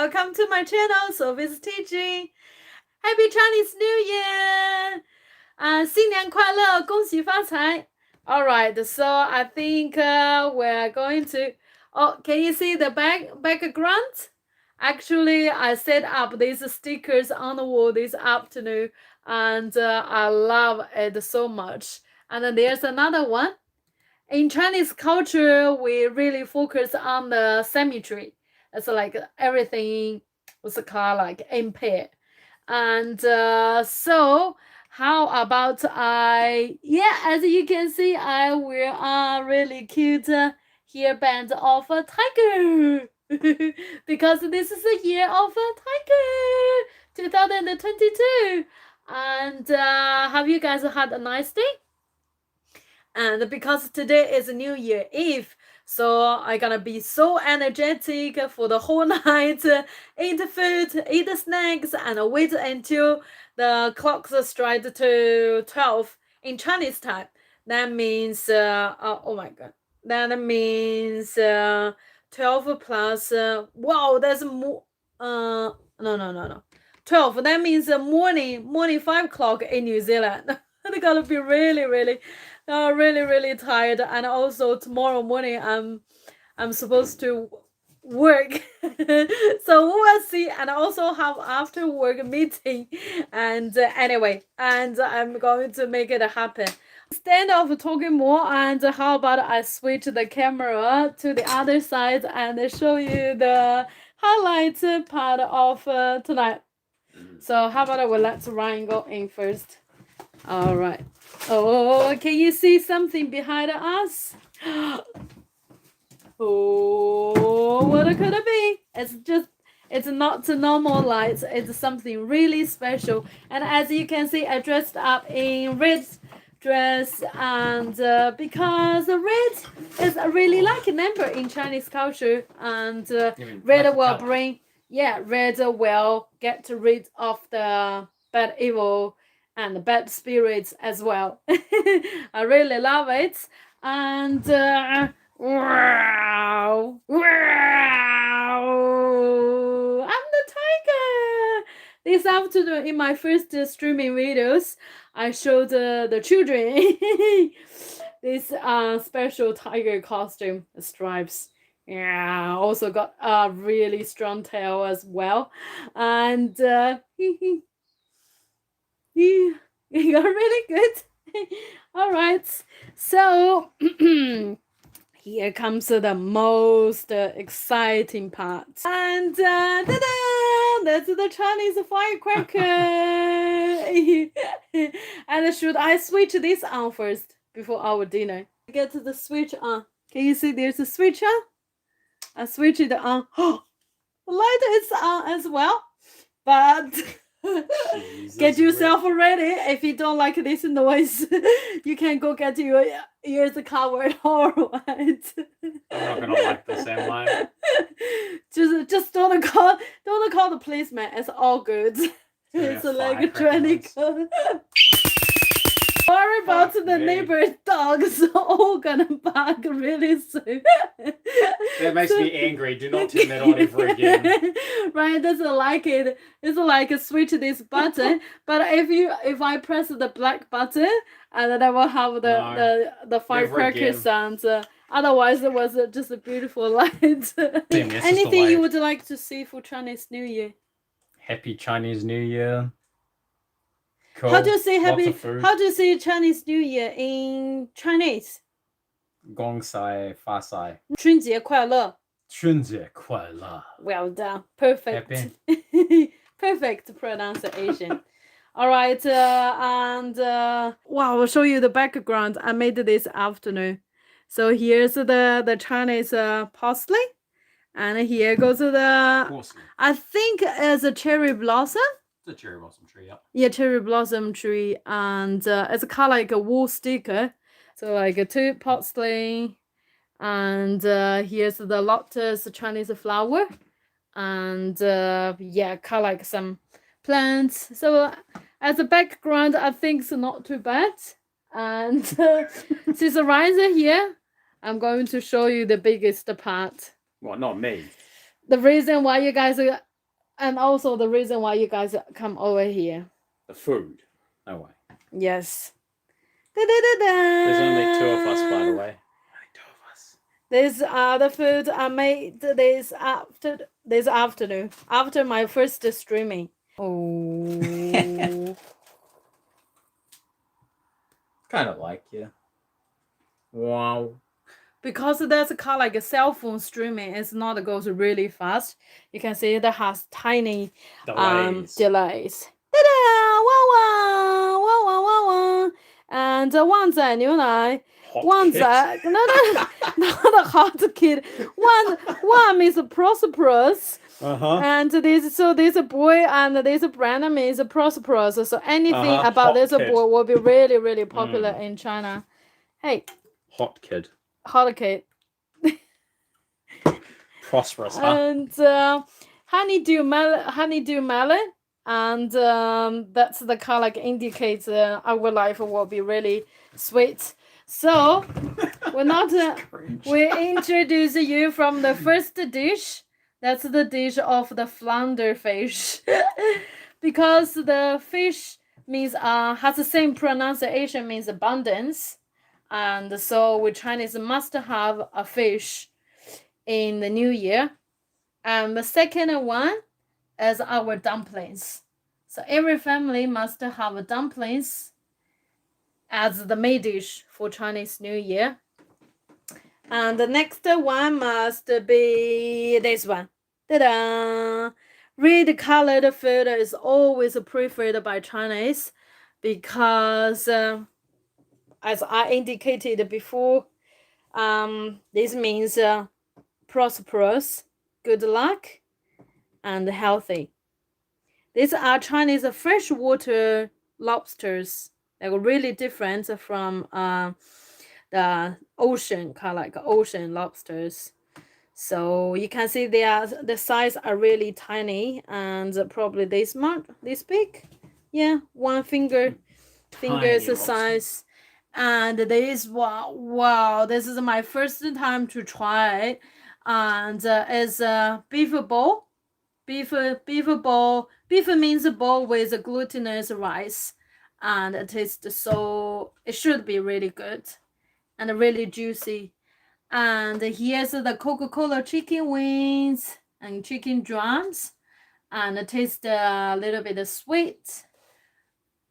welcome to my channel, Sophie's teaching. Happy Chinese New Year! 新年快乐，恭喜发财. Alright, so I think we're going to... Oh, can you see the background? Actually, I set up these stickers on the wall this afternoon, and I love it so much. And then there's another one. In Chinese culture, we really focus on the symmetry. It's like everything was called like in pair. And so how about as you can see, I wear a really cute hairband of a tiger. Because this is the year of a tiger, 2022. And have you guys had a nice day? And because today is New Year Eve, so I'm gonna be so energetic for the whole night. Eat food, eat snacks, and wait until the clocks strike to 12 in Chinese time. That means, oh my god, that means 12 plus, wow, that's more, no. 12, that means morning 5 o'clock in New Zealand. They're gonna be really tired, and also tomorrow morning I'm supposed to work. So we'll see, and I also have after work meeting, and anyway, and I'm going to make it happen. Instead of talking more, and how about I switch the camera to the other side and show you the highlight part of tonight. So how about let's Ryan go in first. All right. Oh, can you see something behind us? Oh, what could it be? It's not the normal lights. It's something really special. And as you can see, I dressed up in red dress, and because red is really like a number in Chinese culture, and red will bring, red will get rid of the bad evil and bad spirits as well. I really love it. And wow, I'm the tiger. This afternoon in my first streaming videos, I showed the children this special tiger costume stripes. Yeah, also got a really strong tail as well. And you got really good. All right, so here comes the most exciting part, and ta-da! That's the Chinese firecracker. And should I switch this on first before our dinner? Get the switch on. Can you see there's a switch on? I switch it on. Oh, the light is on as well, but get yourself ready. If you don't like this noise, you can go get your ears covered. All right. I'm not gonna like the same line. Just don't call the policeman. It's all good. It's electronic. Worry about the neighbor's dogs all gonna bark really soon. That makes me angry. Do not turn that on ever again. Ryan doesn't like it. It's like switch this button, but if I press the black button, and then I will have the firecracker sounds. Otherwise, it was just a beautiful light. Anything you would like to see for Chinese New Year? Happy Chinese New Year. Cool. How do you say happy? How do you say Chinese New Year in Chinese? Gong Sai Fa Sai. 春节快乐. 春节快乐. Well done. Perfect. Perfect pronunciation. All right, and wow, I'll show you the background. I made this afternoon. So here's the Chinese parsley, and here goes the I think it's a cherry blossom. It's a cherry blossom tree, yeah. Yeah, cherry blossom tree, and it's kind of like a wool sticker. So like a 2 parsley, and here's the lotus Chinese flower, and kind of like some plants. So as a background, I think it's not too bad. And since Ryan's here, I'm going to show you the biggest part. Well, not me. The reason why you guys And also the reason why you guys come over here. The food. No way. Yes. There's only 2 of us, by the way. Only 2 of us. These are the food I made this afternoon after my first streaming. Oh. Kind of like you. Wow. Because that's called like a cell phone streaming, it's not goes really fast. You can see it has tiny delays. Ta-da! Wow wow! Wow wow wow wow! And 旺仔牛奶，旺仔 not a hot kid. One means prosperous. And this boy and this brand means prosperous. So anything about this boy will be really, really popular in China. Hey. Hot kid. Hot kid. Prosperous, huh? And honeydew melon. And that's the color like indicates our life will be really sweet. So we introduce you from the first dish. That's the dish of the flounder fish. Because the fish means has the same pronunciation, means abundance. And so we Chinese must have a fish in the new year. And the second one is our dumplings. So every family must have dumplings as the main dish for Chinese New Year. And the next one must be this one. Ta-da! Red colored food is always preferred by Chinese because as I indicated before, this means prosperous, good luck, and healthy. These are Chinese freshwater lobsters. They're really different from the ocean, kind of like ocean lobsters. So you can see the size are really tiny and probably this big. Yeah, one finger's size. And this wow, this is my first time to try it. And it's a beef ball. Beef means a bowl with glutinous rice, and it tastes so it should be really good and really juicy. And here's the Coca-Cola chicken wings and chicken drums, and it tastes a little bit sweet.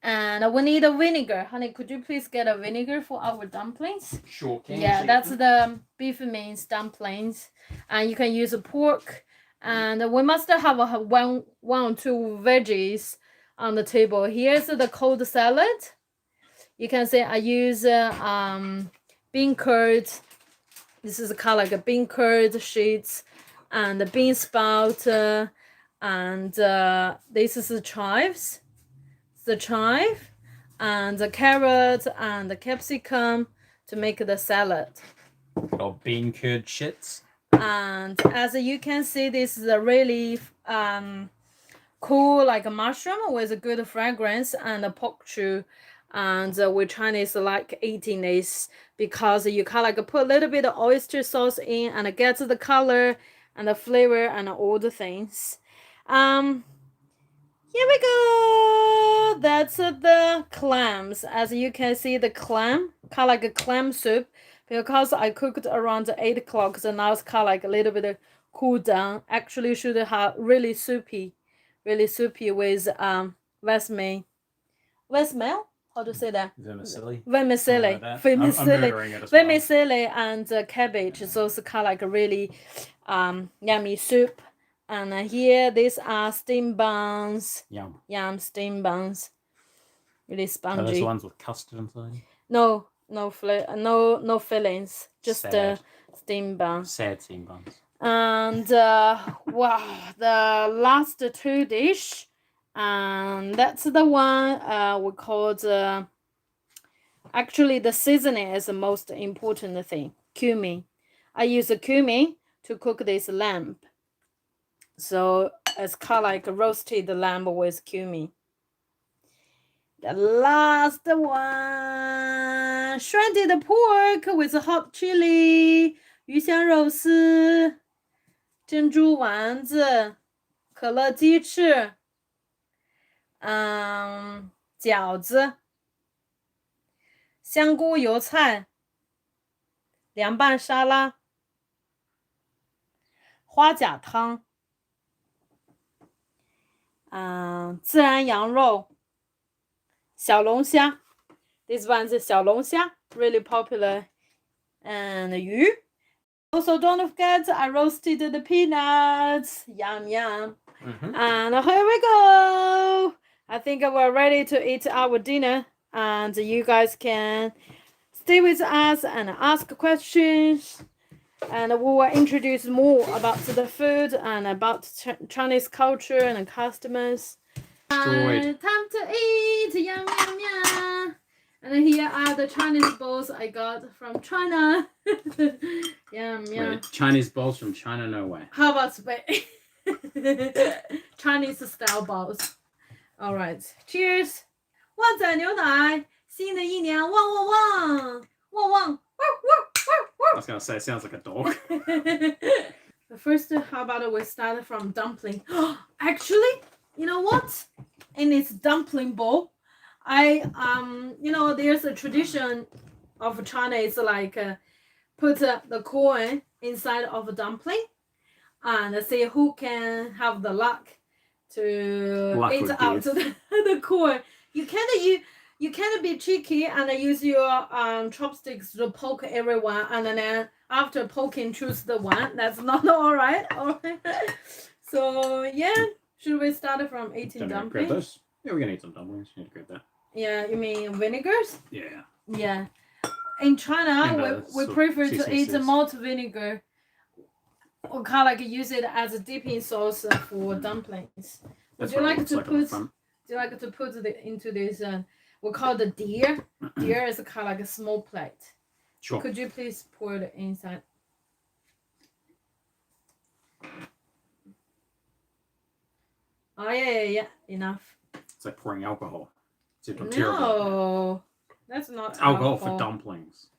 And we need a vinegar. Honey, could you please get a vinegar for our dumplings? Sure can. Yeah, that's the beef means dumplings. And you can use a pork. And we must have one or two veggies on the table. Here's the cold salad. You can see I use bean curd. This is kind of like a bean curd sheets and the bean sprout. And this is the chives. The chive and the carrot and the capsicum to make the salad. Or bean curd shits. And as you can see, this is a really cool like a mushroom with a good fragrance and a pork chew. And we Chinese like eating this because you kind of like put a little bit of oyster sauce in and it gets the color and the flavor and all the things. Here we go. That's the clams. As you can see, the clam, kind of like a clam soup. Because I cooked around 8 o'clock, so now it's kind of like a little bit of cool down. Actually, should have really soupy with vermicelli. How to say that? Vermicelli. Vermicelli. Vermicelli and cabbage. So it's kind of like a really yummy soup. And here, these are steam buns. Yum, steam buns. Really spongy. Are those ones with custard inside? No fillings. Just steam buns. Sad steam buns. And wow, the last 2 dish. And that's the one we called. Actually, the seasoning is the most important thing. Cumin. I use the cumin to cook this lamb. So it's kind of like roasted lamb with cumin. The last one, shredded pork with hot chili, 鱼香肉丝，珍珠丸子可乐鸡翅，饺子，香菇油菜，凉拌沙拉，花甲汤，孜然羊肉，小龙虾。This one's 小龙虾, really popular, and 鱼。Also, don't forget, I roasted the peanuts. Yum, yum. And here we go. I think we're ready to eat our dinner. And you guys can stay with us and ask questions. And we will introduce more about the food and about Chinese culture and customs. Time to eat. Yum, yum, yum. And here are the Chinese bowls I got from China. Yum, yum. Wait, Chinese bowls from China? No way. How about Spain? Chinese style bowls. All right. Cheers. 旺仔牛奶，新的一年旺旺旺，旺旺。I was going to say, it sounds like a dog. First, how about we start from dumpling? Actually, you know what? In this dumpling bowl, there's a tradition of China. It's like put the corn inside of a dumpling and see who can have the luck to eat out the corn. You can't be cheeky and use your chopsticks to poke everyone, and then after poking, choose the one. That's not all right. All right. So yeah, should we start from eating dumplings? Grab those? Yeah, we're gonna eat some dumplings. You need to grab that. Yeah, you mean vinegars? Yeah. Yeah. In China, we prefer to eat malt vinegar. Or kind of like use it as a dipping sauce for dumplings. Would you like to put it into this? We call the deer. Deer is kind of like a small plate. Sure. Could you please pour it inside? Oh yeah. Enough. It's like pouring alcohol. No, that's not it's alcohol for dumplings.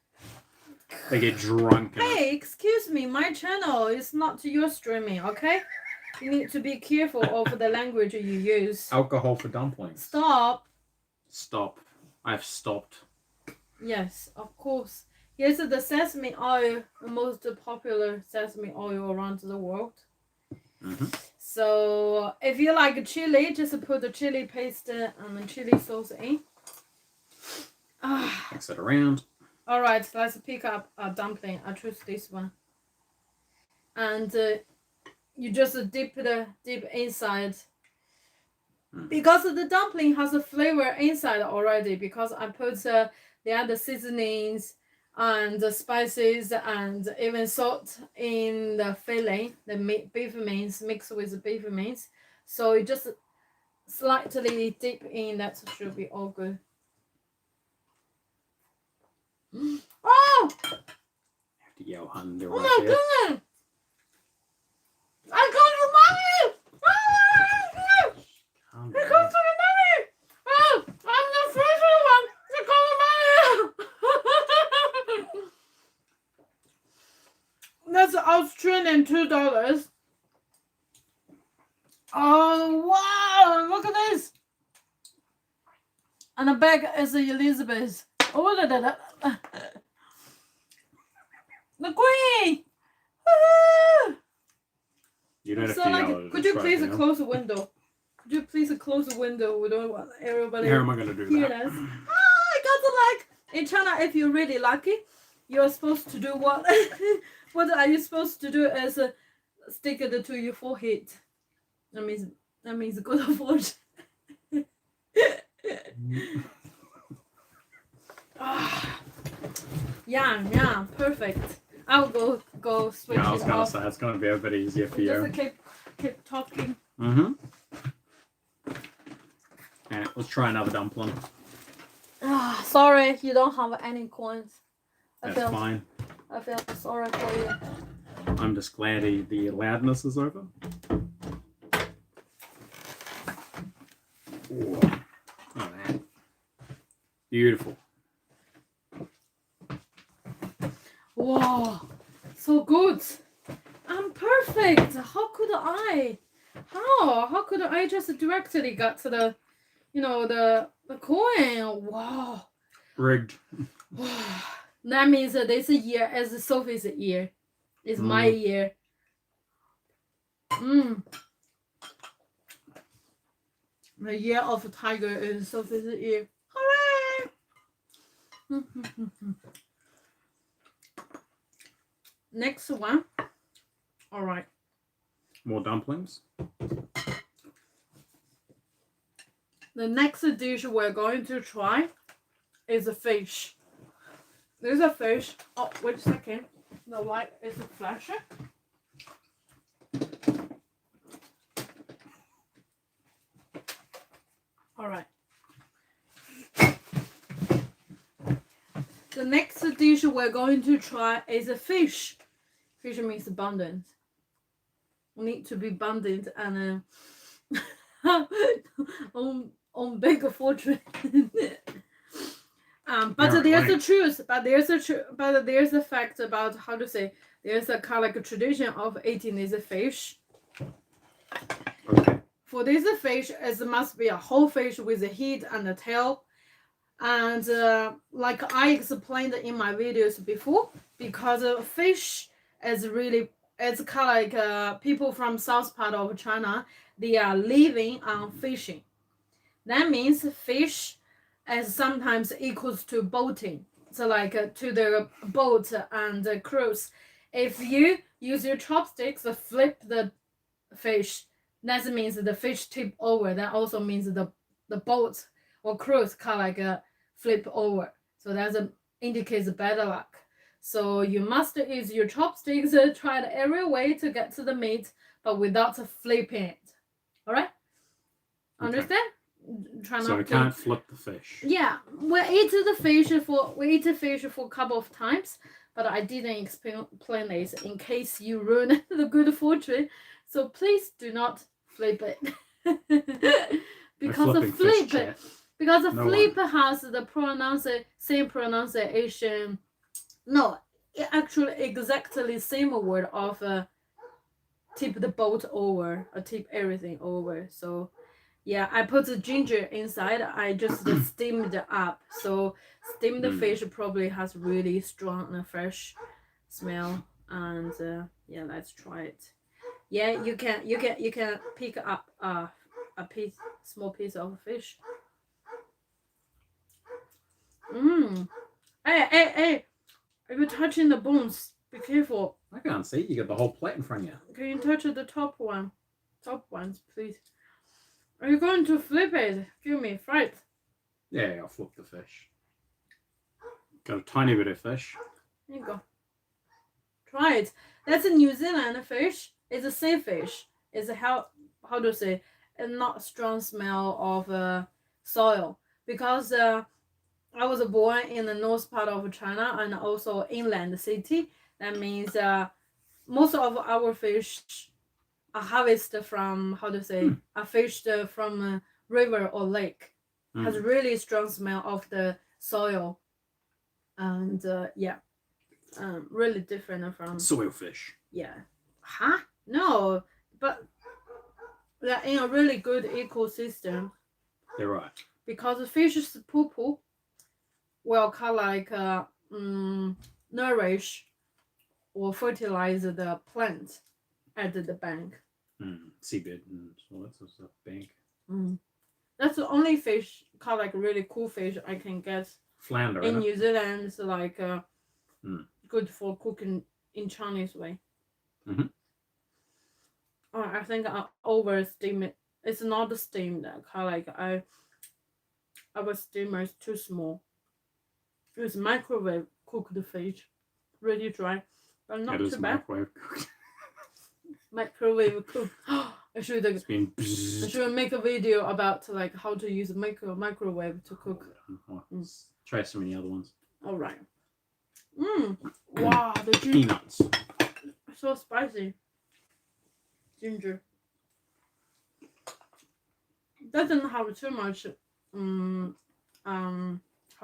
They get drunk. Hey, excuse me, my channel is not your streaming, okay? You need to be careful of the language you use. Alcohol for dumplings. Stop. I've stopped. Yes, of course. Here's the sesame oil, the most popular sesame oil around the world. So if you like chili, just put the chili paste and the chili sauce in. Mix it around. All right, let's pick up a dumpling. I choose this one. And you just dip inside. Because the dumpling has a flavor inside already, because I put the other seasonings and the spices and even salt in the filling, the beef mince mixed with the beef mince. So you just slightly dip in, that should be all good. Oh! I have to yell, hun. Oh my goodness! I got the money! I got the money! Oh, I'm the first one to got the money! That's Australian $2. Oh wow! Look at this! And the bag is Elizabeth. Oh, the queen! You don't have so to like, could you please close the window? Could you please close the window? We don't want everybody. How am I going to do that? Us. I got the like. In China, if you're really lucky, you're supposed to do what? What are you supposed to do? Is stick it to your forehead. That means good fortune. Yeah, perfect. I'll go switch it off. Yeah, I was gonna say it's gonna be a bit easier for you. Just keep talking. Alright, let's try another dumpling. Sorry, you don't have any coins. That's fine. I feel sorry for you. I'm just glad the loudness is over. Ooh. Oh, man. Beautiful. Wow, so good. I'm perfect. How could I? How could I just directly get to the, the coin? Wow. Rigged. That means that this year is Sophie's year. It's my year. The year of tiger is Sophie's year. Hooray! Next one. All right. More dumplings. The next dish we're going to try is a fish. There's a fish. Oh, wait a second. The light is flashing. All right. The next dish we're going to try is a fish. Fish means abundance. We need to be abundant and on big fortune. But there's the truth. But there's a fact about how to say. There's a kind of like a tradition of eating this fish. Okay. For this fish, it must be a whole fish with a head and a tail. And like I explained in my videos before, because fish is really, it's kind of like people from south part of China, they are living on fishing. That means fish is sometimes equals to boating. So like to the boat and cruise. If you use your chopsticks to flip the fish, that means the fish tip over. That also means the boat or cruise kind of like flip over. So that indicates bad luck. So you must use your chopsticks, try every way to get to the meat, but without flipping it. All right? Understand? Try so we can't flip the fish. Yeah, we eat fish for a couple of times, but I didn't explain this in case you ruin the good fortune. So please do not flip it. Because the flip has the same pronunciation. No, it actually exactly same word of tip the boat over or tip everything over. So yeah, I put the ginger inside. I just steamed it up. So steamed fish probably has really strong and fresh smell. And yeah, let's try it. Yeah, you can pick up a small piece of fish. Hey! Are you touching the bones? Be careful. I can't see. You got the whole plate in front of you. Can you touch the top one? Top ones, please. Are you going to flip it? Give me fright. Yeah, I'll flip the fish. Got a tiny bit of fish. There you go. Try it. That's a New Zealand fish. It's a sea fish. It's a how to say, a not strong smell of soil, because I was born in the north part of China and also inland city. That means most of our fish are harvested from are fished from a river or lake. Has really strong smell of the soil, and really different from soil fish. Yeah. Huh? No, but they're in a really good ecosystem. They're right. Because the fish's poo will kind of like nourish or fertilize the plant at the bank. Seabed and all that sort of stuff. Bank. That's the only fish, kind of like really cool fish I can get. Flounder. In New Zealand, it's like good for cooking in Chinese way. Oh, I think I over steam it. It's not steamed. Kind of like our steamer is too small. It's microwave cooked fish, really dry, but not too bad. Microwave cooked. Microwave cooked. I should make a video about like how to use a microwave to cook. Try so many other ones. All right. Wow, the peanuts. So spicy. Ginger. Doesn't have too much how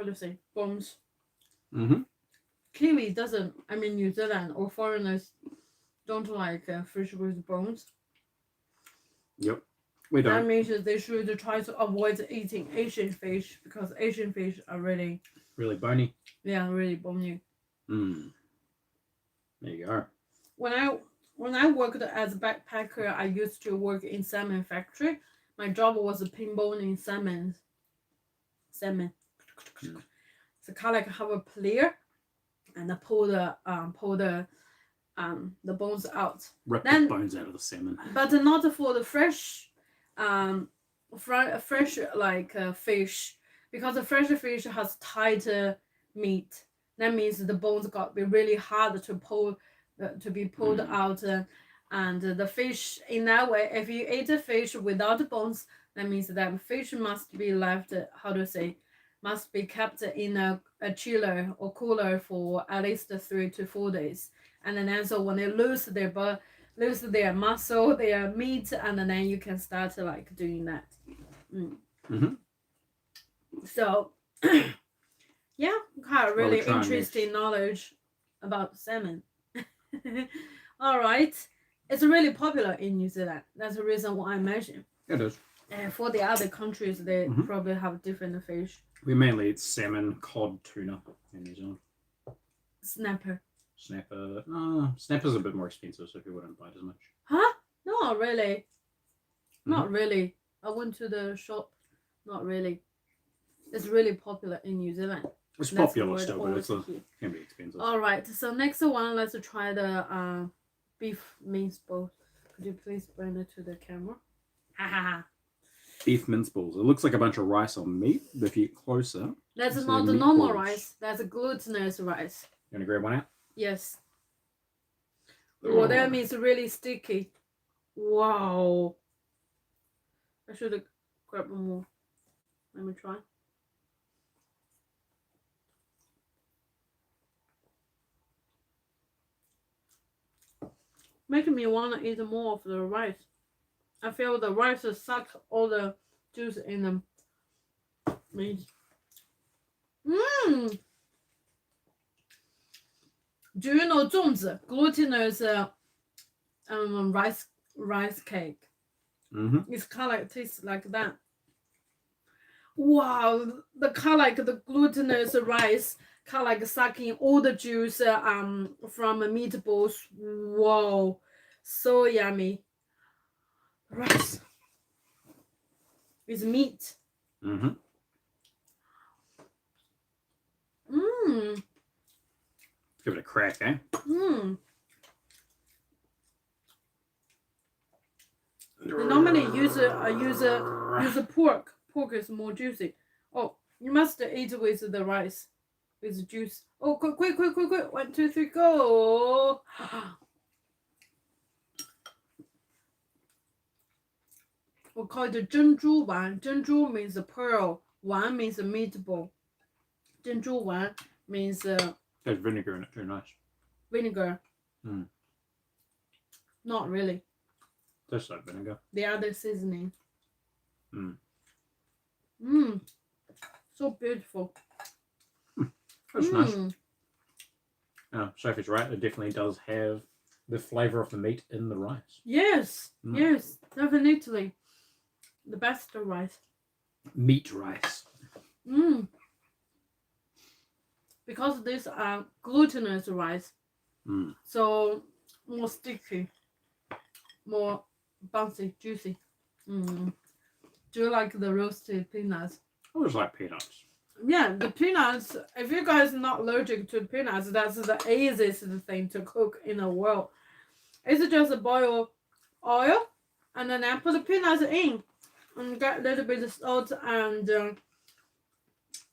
to say, bones. Kiwi doesn't. I mean, New Zealand or foreigners don't like fish with bones. Yep. We That don't. means they should try to avoid eating Asian fish because Asian fish are really, Really bony. really bony. Mm. There you go. When I worked as a backpacker, I used to work in salmon factory. My job was pinboning salmon. Mm. So kind of like have a player and pull the bones out. Rip Then- the bones out of the salmon. But not for the fresh fish, because the fresh fish has tighter meat. That means the bones got to be really hard to pull, to be pulled out. And the fish in that way, if you eat a fish without the bones, that means that fish must be left, must be kept in a chiller or cooler for at least 3 to 4 days. And then so when they lose their muscle, their meat, and then you can start like doing that. Mm-hmm. So, yeah, got really try interesting knowledge about salmon. All right, it's really popular in New Zealand. That's the reason why I mentioned. It is. And for the other countries, they Mhm. probably have different fish. We mainly eat salmon, cod, tuna in New Zealand. Snapper. Snapper. Snapper's a bit more expensive, so people wouldn't buy it as much. Huh? Not really. Not really. I went to the shop. Not really. It's really popular in New Zealand. It's That's popular word still, but always it key. can be expensive. All right. So next one, let's try the beef mince balls. Could you please bring it to the camera? Ha ha ha. Beef mince balls. It looks like a bunch of rice or meat, but if you get closer... That's it's not the meatballs. normal rice. That's a glutinous rice. You want to grab one out? Yes. Well, that means really sticky. Wow. I should have grabbed one more. Let me try. Making me want to eat more of the rice. I feel the rice suck all the juice in the meat. Mmm. Do you know 粽子 glutinous rice cake? Mm-hmm. It's kind of like tastes like that. Wow, the kind of like the glutinous rice, kind of like sucking all the juice from meatballs. Wow, so yummy. Rice with meat. Mm-hmm. Mmm. Give it a crack, eh? Mmm. They normally use pork. Pork is more juicy. Oh, you must eat with the rice, with juice. Oh, quick! 1, 2, 3, go! We call it 珍珠丸. 珍珠 means pearl. 丸 means meatball. 珍珠丸 means There's vinegar in it, very nice. vinegar. Mm. Not really. Tastes like vinegar. The other seasoning. Mm. Mmm. So beautiful. That's nice. Sophie's right. It definitely does have the flavour of the meat in the rice. Yes, yes, definitely. The best rice. Meat rice. Mmm. Because these are glutinous rice, so more sticky, more bouncy, juicy. Do you like the roasted peanuts? I always like peanuts. Yeah, the peanuts, if you guys are not allergic to peanuts, that's the easiest thing to cook in the world. It's just boil oil and then I put the peanuts in and get a little bit of salt and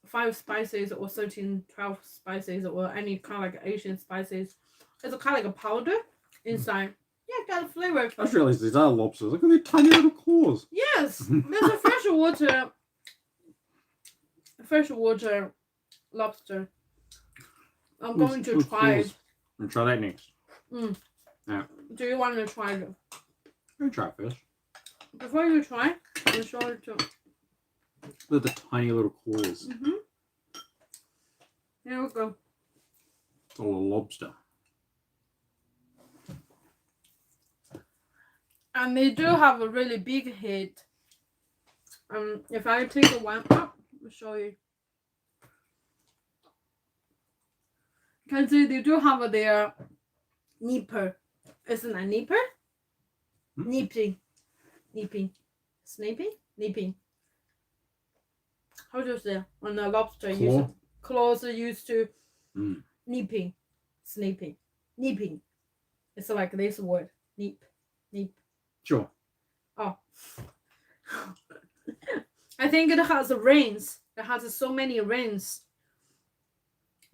5 spices or 13, 12 spices or any kind of like Asian spices. It's kind of like a powder inside. Yeah, got a flavor. I just realised these are lobsters. Look at their tiny little claws. Yes, there's a freshwater lobster. I'm going to try it. I'll try that next. Yeah. Do you want to try it? I'll try it first. Before you try, I'll show it to. Look at the tiny little claws. Here we go. It's all a lobster. And they do have a really big head. If I take the one up, I'll show you. You can see they do have their nipper. Isn't that nipper? Nipping. Snapping? Nipping. How do you say? When a lobster claws used to nipping. Snapping. Nipping. It's like this word. Nip. Sure. Oh. I think it has rings. It has so many rings.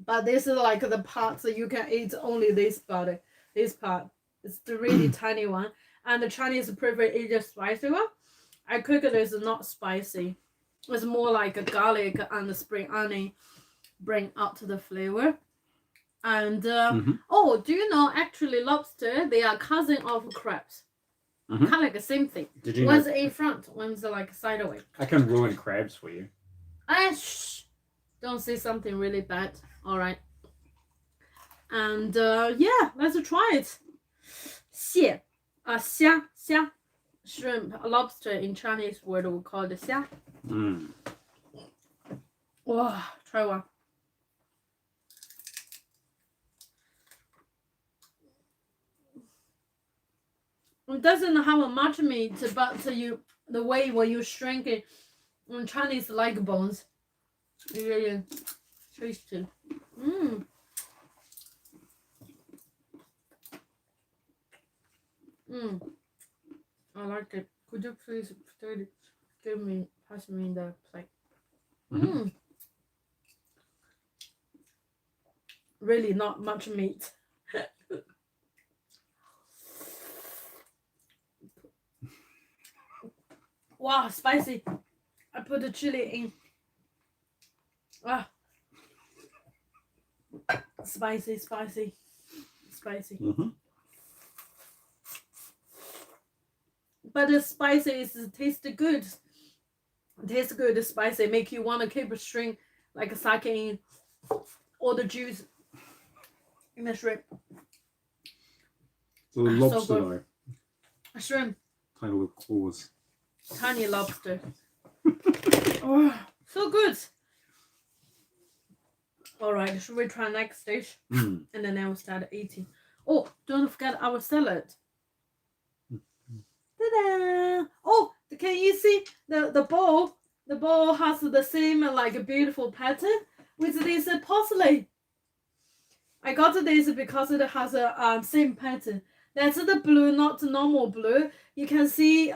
But this is like the parts that you can eat only this part. This part. It's the really tiny one. And the Chinese prefer eat the spicy one. I cook it is not spicy. It's more like a garlic and the spring onion bring out the flavor. And oh, do you know actually lobster, they are cousin of crabs. Kind of like the same thing. Did you one's know? in front, one's like sideways. I can ruin crabs for you. Shh. Don't say something really bad. All right. And yeah, let's try it. 蟹 虾 shrimp, lobster in Chinese word we call it 虾. Wow, try one. It doesn't have much meat, but the way when you shrink it, Chinese like bones, really tasty. I like it. Could you please pass me the plate? Really not much meat. Wow, spicy. I put the chili in. Spicy. But the spicy tastes good. Tastes good, spicy. Make you want to keep a string like a sake in all the juice in the shrimp. So the lobster so though. A shrimp. Tiny little claws. Tiny lobster. Oh, so good. All right, should we try next dish? And then I will start eating. Oh, don't forget our salad. Ta-da! Oh, can you see the bowl? The bowl has the same like a beautiful pattern with this porcelain. I got this because it has a same pattern. That's the blue, not normal blue. You can see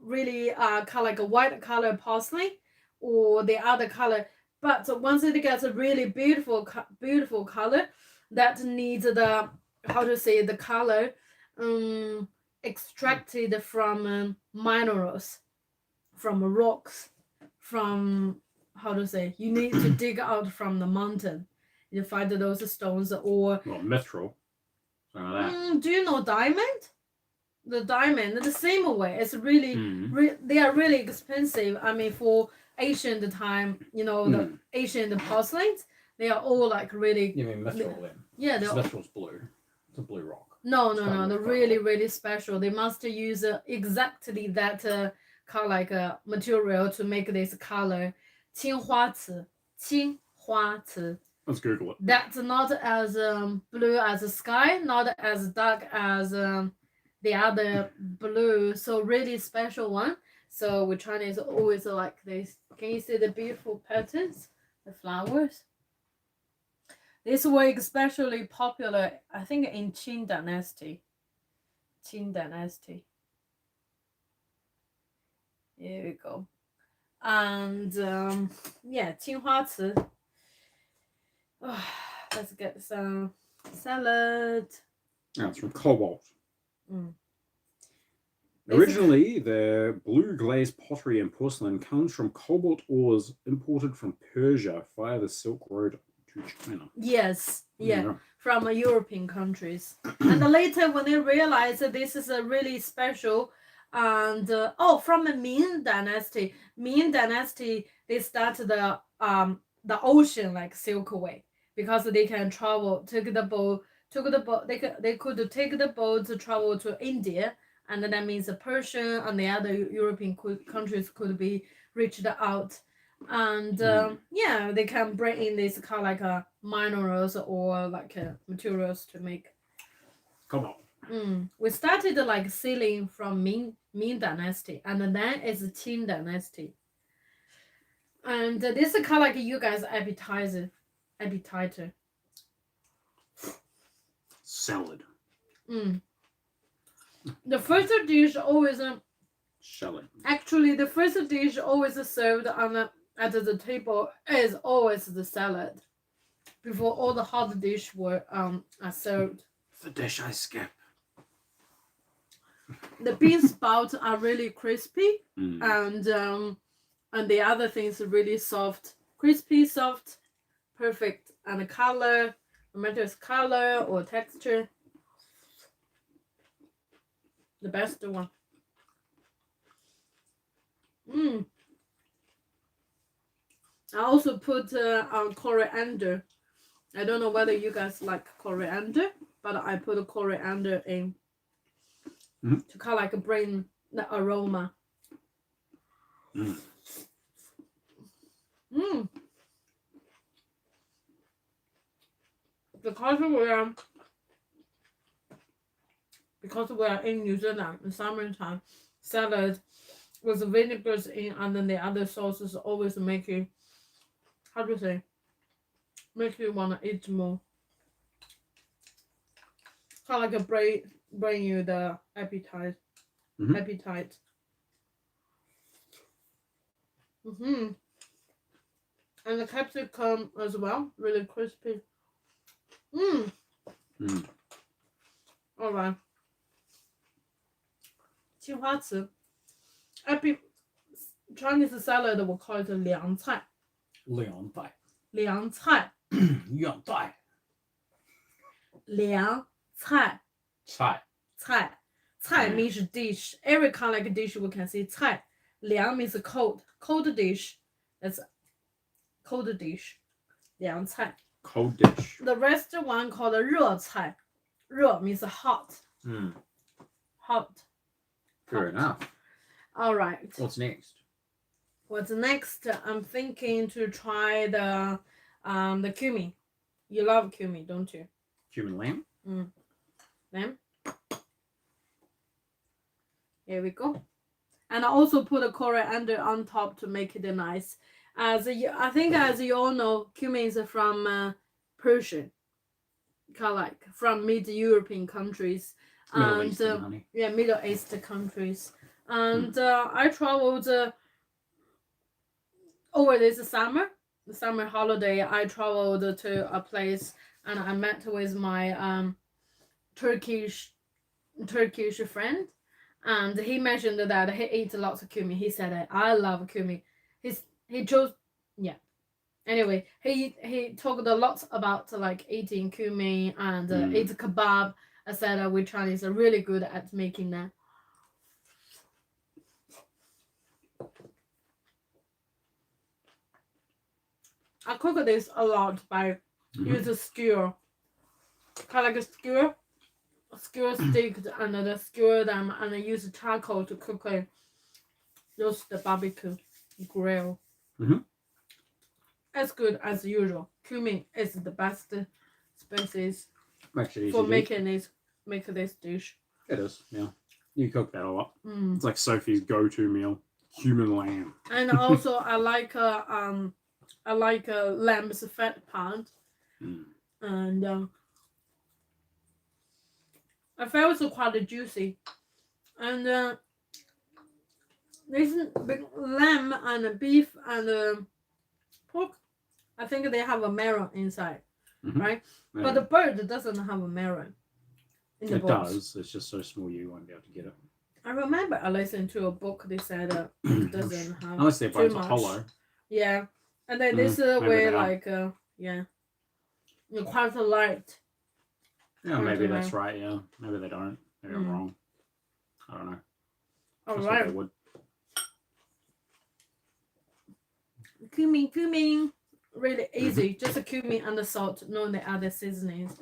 really like a white color porcelain or the other color. But once it gets a really beautiful color, that needs the the color extracted from minerals, from rocks, from you need to dig out from the mountain. You find those stones or mithril. Something like that. Do you know diamond? The diamond, the same way. It's really, they are really expensive. I mean, for ancient time, the ancient porcelains, they are all like really. You mean mithril then? Yeah, Mithril's blue. It's a blue rock. No. They're really, really special. They must use exactly that material to make this color. 青花瓷. Let's Google it. That's not as blue as the sky, not as dark as the other blue. So really special one. So we Chinese always like this. Can you see the beautiful patterns, the flowers? This were especially popular, I think, in Qing Dynasty. Here we go. And yeah, 青花瓷. Oh, let's get some salad. That's from cobalt. Originally, the blue glazed pottery and porcelain comes from cobalt ores imported from Persia via the Silk Road to China. Yes, from European countries. And later, when they realized that this is a really special, and from the Ming Dynasty. Ming Dynasty, they started the ocean like Silk Way because they can travel. They could take the boat to travel to India and that means the Persian and the other European countries could be reached out. And yeah, they can bring in this kind of like minerals or like materials to make. Come on. We started like sealing from Ming Dynasty, and then it's Qing Dynasty. And this is kind of like you guys' appetizer. Salad. The first dish always Salad. actually the first dish always served on at the table is always the salad, before all the hot dish were are served. The dish I skip. The bean sprouts are really crispy, and the other things are really soft, crispy, soft, perfect, and the color, no matter it's color or texture, the best one. I also put coriander. I don't know whether you guys like coriander, but I put coriander in to kind of like bring the aroma. Because we are in New Zealand in summertime, salad with vinegars in, and then the other sauces always make you, how do you say, make you want to eat more. Kind of like bring you the appetite. Appetite. And the capsicum as well, really crispy. All right. 青花瓷 Chinese salad 我 call it 凉菜。凉菜。凉菜。凉菜。凉菜。菜。菜。菜 means dish. Every kind of like dish we can see 菜。凉 means cold. Cold dish. That's cold dish. 凉菜。Cold dish. The rest one called 热菜。热 means hot. Hot. Fair enough. All right. What's next? What's next? I'm thinking to try the cumin. You love cumin, don't you? Cumin lamb? Lamb. Here we go. And I also put a coriander on top to make it nice. I think as you all know, cumin is from Persian, kind of like from mid-European countries. Middle Eastern, honey. Yeah, Middle East countries. And I traveled over this summer, the summer holiday. I traveled to a place and I met with my Turkish friend, and he mentioned that he ate lots of cumin. He said, "I love cumin." He chose, yeah. Anyway, he talked a lot about like eating cumin and eat kebab. I said we Chinese are really good at making that. I cook this a lot by use a skewer, kind of like a skewer stick, and then skewer them, and then use charcoal to cook it. Roast the barbecue grill. As good as usual. Cumin is the best species for making this dish. It is, yeah. You cook that a lot. It's like Sophie's go-to meal, cumin lamb. And also, I like lamb's fat part, and I felt it's quite juicy. And this lamb and beef and pork, I think they have a marrow inside, right? Yeah. But the bird doesn't have a marrow. It does. It's just so small you won't be able to get it. I remember I listened to a book. They said it doesn't have unless their bones too are much. hollow. Yeah, and then this way like yeah, quite light. Yeah, maybe that's right. Yeah, maybe they don't. Maybe I'm wrong. I don't know. All That's right. what they would. Cumin, really easy. Just a cumin and the salt, no the other seasonings.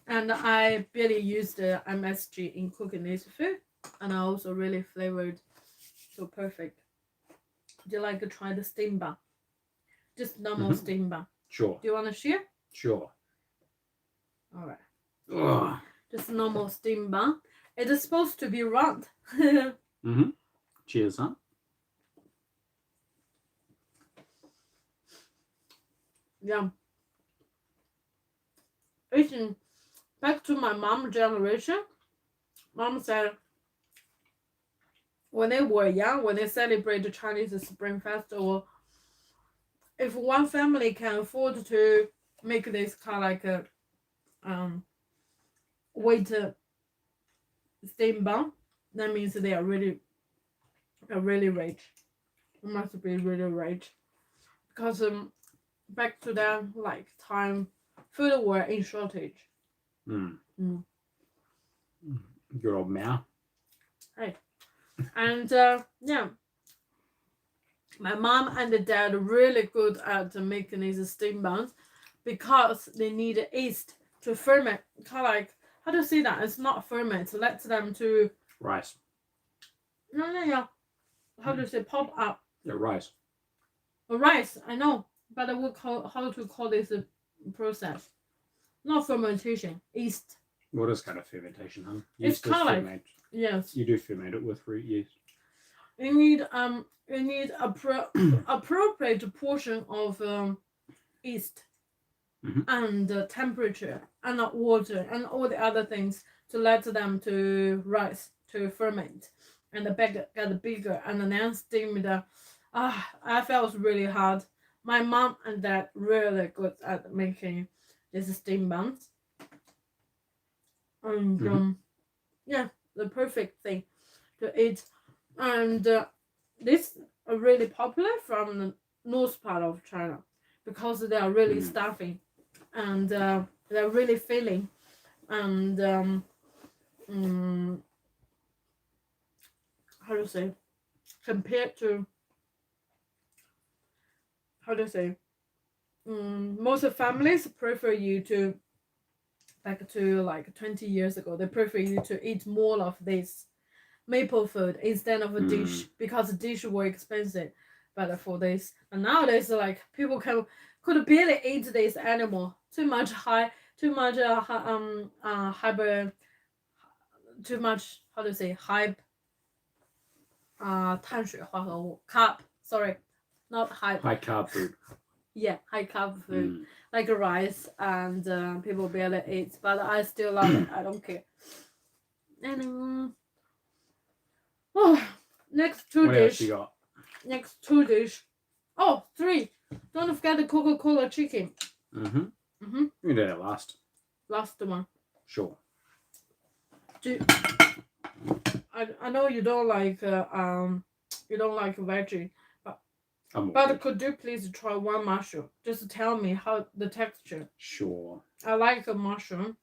And I barely used the MSG in cooking this food. and also really flavored, so perfect. Would you like to try the steam bun? Just normal steam bun. Sure. Do you want to share? Sure. All right. Ugh. Just normal steam bun. It is supposed to be round. Cheers, huh? Yeah. It's back to my mom generation. Mom said when they were young, when they celebrate the Chinese Spring Festival, if one family can afford to make this kind of like a wheat steam bun, that means they are really rich. It must be really rich, because back to that like time, food were in shortage. Good old Mao. Right. And yeah, my mom and the dad are really good at making these steam buns, because they need yeast to ferment. Kind of like, how do you say that? It's not ferment. Let them to Rice. no. How do you say pop up? Yeah, rice. Rice. I know, but how to call this process? Not fermentation. Yeast. What is kind of fermentation, huh? It's kind of like, ferment. yes. You do ferment it with fruit yeast. You need appropriate portion of yeast and temperature and water and all the other things to let them to rise, to ferment, and the bag get bigger, and then steam the. I felt really hard. My mom and dad really good at making these steam buns, and yeah, the perfect thing to eat. And this are really popular from the north part of China, because they are really stuffing, and they're really filling, and how to say, compared to, how to say, most families prefer you to, back to like 20 years ago, they prefer you to eat more of this maple food instead of a dish, because the dish were expensive. But for this, and nowadays, like, people could barely eat this animal. Too much hyper, too much, how to say, hype, 碳水化合物 carb, sorry, not hype. High carb food. Yeah, high carb food, like rice, and people barely eat, but I still love it. I don't care. And next two What else dish. you got? Next two dish. Oh, three. Don't forget the Coca-Cola chicken. We can do that last. Last one. Sure. I know you don't like veggie, but could you please try one mushroom? Just tell me how the texture. Sure. I like a mushroom.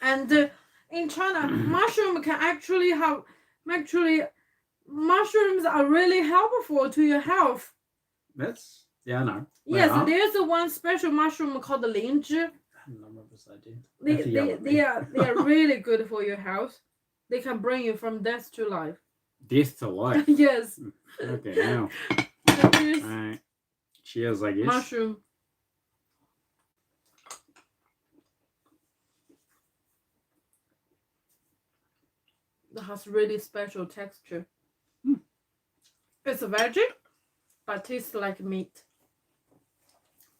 And in China, mushroom can actually mushrooms are really helpful to your health. Yeah, I know. Yes, there's one special mushroom called the linzhi. They are really good for your health. They can bring you from death to life. Death to life? Yes. Okay, now. Alright. Cheers, I guess. Mushroom. It has really special texture. It's a veggie, but tastes like meat.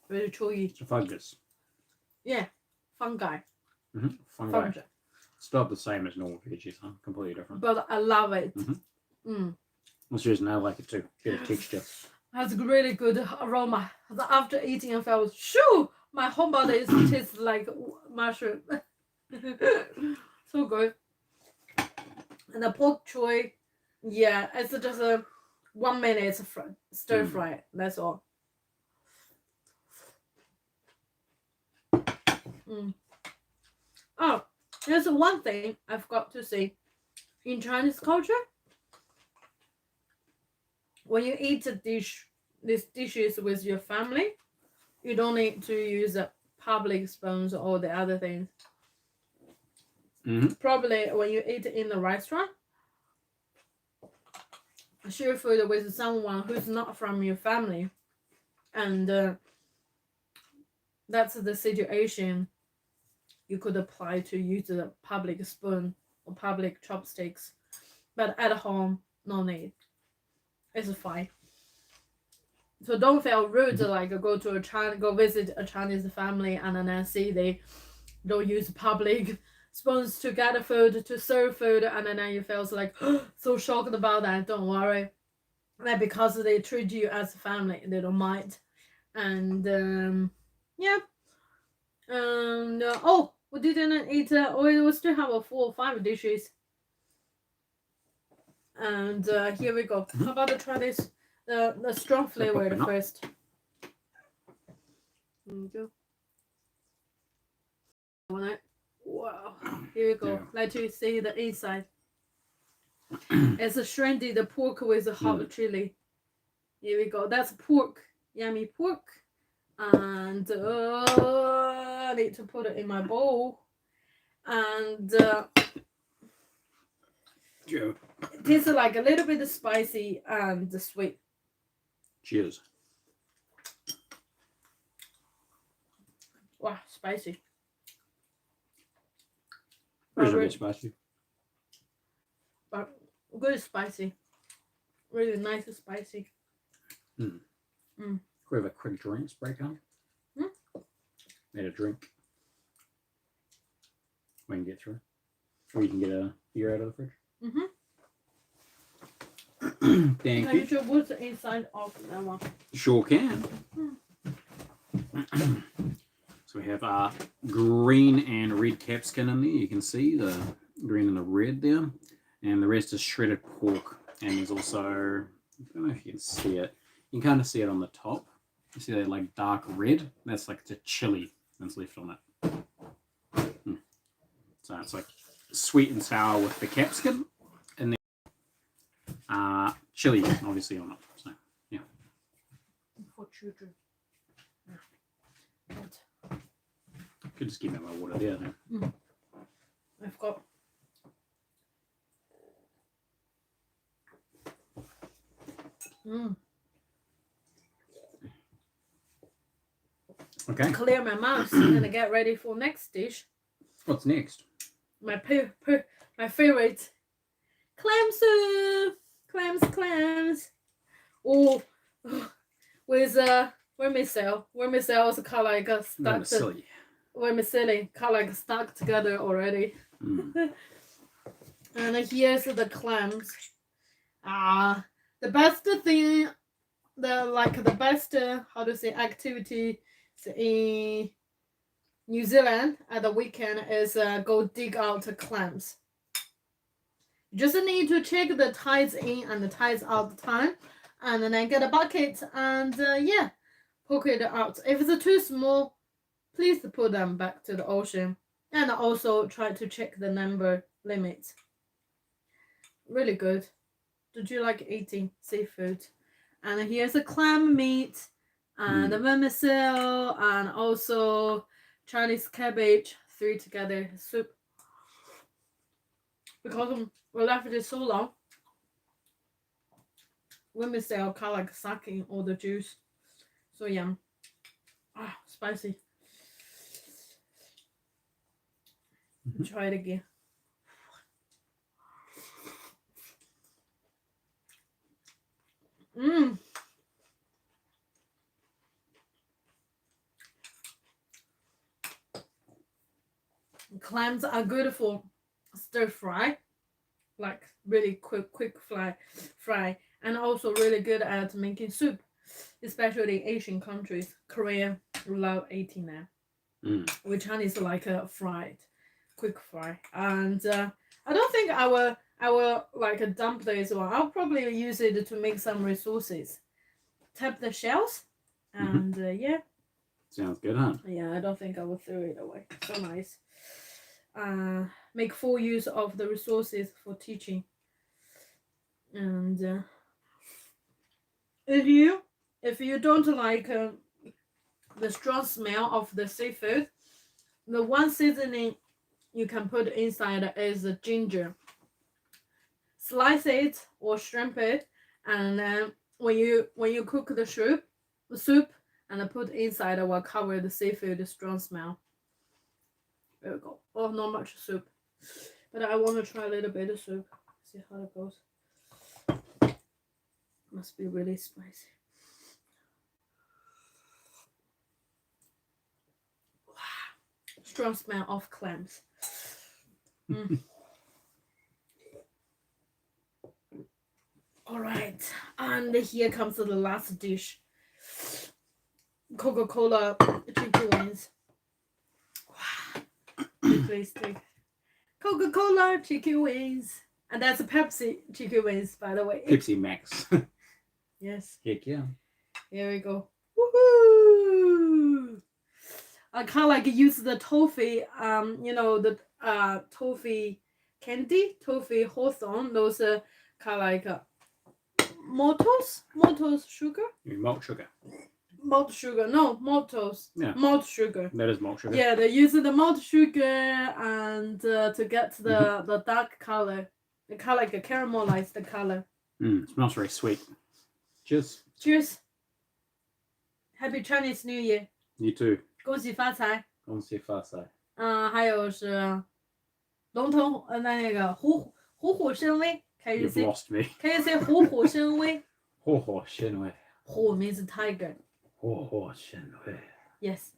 Very chewy. It's a fungus. Yeah, fungi. Fungi. It's not the same as normal veggies, huh? Completely different. But I love it. It's just now like it too. Better texture. Has really good aroma. After eating, I felt, shoo, my whole body tastes like mushroom. So good. And the pork choy, yeah, it's just a 1 minute stir fry. That's all. Oh, there's one thing I forgot to say. In Chinese culture, when you eat these dishes with your family, you don't need to use public spoons or the other things. Probably when you eat in the restaurant, share food with someone who's not from your family, and that's the situation you could apply to use the public spoon or public chopsticks. But at home, no need. It's fine. So don't feel rude like go visit a Chinese family and then see they don't use public spoons to get food, to serve food, and then you feel like so shocked about that. Don't worry. Like, because they treat you as a family, they don't mind. And yeah. And oh, we didn't eat. We still have a 4 or 5 dishes. And here we go. How about to try this? The strong flavor first. There we go. Wow. Here we go. Yeah. Let you see the inside. It's a shredded pork with a hot chili. Here we go. That's pork. Yummy pork. And I need to put it in my bowl. And it tastes like a little bit spicy and sweet. Cheers. Wow, spicy. Really spicy. But good spicy. Really nice spicy. We have a quick drinks break on. Need a drink. We can get through. Or you can get a beer out of the fridge. Thank you. Can you show what's the inside of that one? Sure can. So we have green and red capsicum in there. You can see the green and the red there. And the rest is shredded pork. And there's also, I don't know if you can see it. You can kind of see it on the top. You see that like dark red? That's like the chili that's left on it. So it's like sweet and sour with the capsicum. And then chili obviously on it. So yeah. For children. Could just give me my water there then. I've got Okay. Clear my mouth and get ready for next dish. What's next? My favorite clam soup. Clams. Oh, with vermicelli is kind of like stuck. Vermicelli kind of like stuck together already. And here's the clams. The best thing, the best activity in New Zealand at the weekend is go dig out clams. You just need to check the tides in and the tides out the time, and then get a bucket and poke it out. If it's too small, please put them back to the ocean, and also try to check the number limit. Really good. Did you like eating seafood? And here's a clam meat and the vermicelli and also Chinese cabbage, 3 together soup. Because we left it so long, vermicelli kind of like sucking all the juice. So yum. Spicy. Try it again. Clams are good for stir fry, like really quick fry, and also really good at making soup, especially in Asian countries. Korea love eating them. With Chinese like a quick fry, and I don't think I will like dump this one. I'll probably use it to make some resources. Tap the shells, and yeah. Sounds good, huh? Yeah, I don't think I will throw it away. So nice. Make full use of the resources for teaching. And if you don't like the strong smell of the seafood, the one seasoning you can put inside is a ginger. Slice it or shrimp it, and then when you cook the soup, and I put inside, I will cover the seafood strong smell. There we go. Oh, not much soup, but I want to try a little bit of soup. See how it goes. Must be really spicy. Wow. Strong smell of clams. All right, and here comes the last dish. Coca-Cola chicken wings. Wow. Please take Coca-Cola chicken wings. And that's a Pepsi chicken wings, by the way. Pepsi Max. Yes. Heck yeah. Here we go. Woohoo! I kind of like use the toffee, the toffee candy, toffee hawthorn, those kind of like maltose sugar. You mean malt sugar? Malt sugar, no, maltose. Yeah. Malt sugar. That is malt sugar. Yeah, they use the malt sugar and to get the dark color, the color like a caramelized color. It smells very sweet. Cheers. Cheers. Happy Chinese New Year. You too. 恭喜发财。恭喜发财。还有是龙腾那个虎虎生威。Can you You've say? lost me. Can you say 虎虎生威？虎虎生威。虎 means tiger. 虎虎生威。Yes.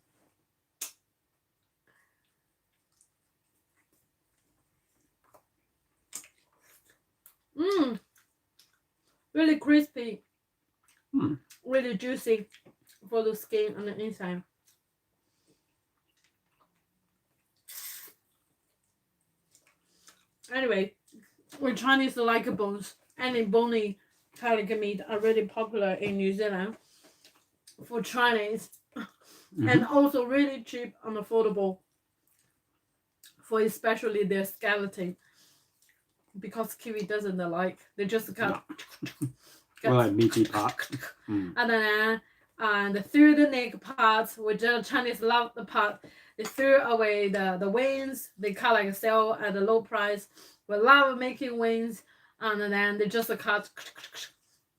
Really crispy. Really juicy for the skin on the inside. Anyway, when Chinese like bones, any bony pelican meat are really popular in New Zealand for Chinese, and also really cheap and affordable for especially their skeleton, because Kiwi doesn't like. They just cut. Well, like meaty part. And then and through the neck part, which the Chinese love the part, they threw away the wings. They cut like sell at a low price. We love making wings, and then they just cut,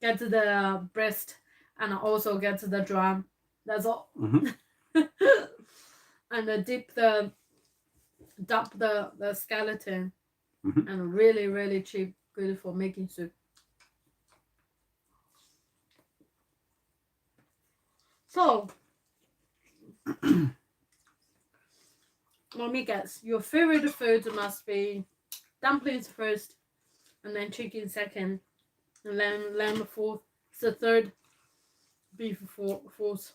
get to the breast, and also get to the drum. That's all. And dump the skeleton, and really really cheap, good for making soup. So, let me guess. Your favorite food must be dumplings first, and then chicken second, and then lamb fourth. It's the third. Beef fourth.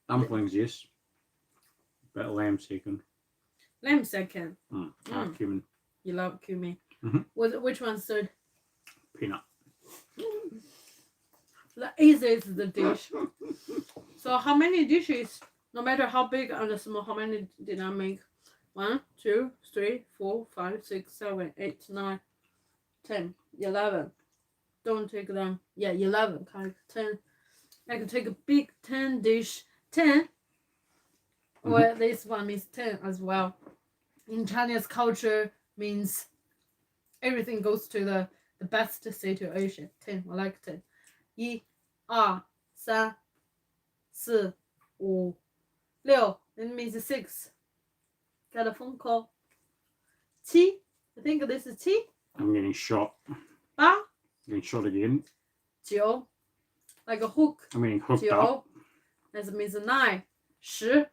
Dumplings, yes. But lamb second. Lamb second. Cumin. You love cumin. Which one's third? Peanut. The easiest is the dish. So how many dishes, no matter how big and small, how many did I make? 1, 2, 3, 4, 5, 6, 7, 8, 9, 10, 11. Don't take them. Yeah, 11. 10. I can take a big 10 dish. 10. Well, this one means 10 as well. In Chinese culture means everything goes to the best situation. 10. I like 10. 1, 2, 3, 4, 5, 6. It means 6. Got a phone call. 7. I think this is 7. I'm getting shot. 8. Getting shot again. 9. Like a hook. I'm getting hooked 9. up. That means 9. 10.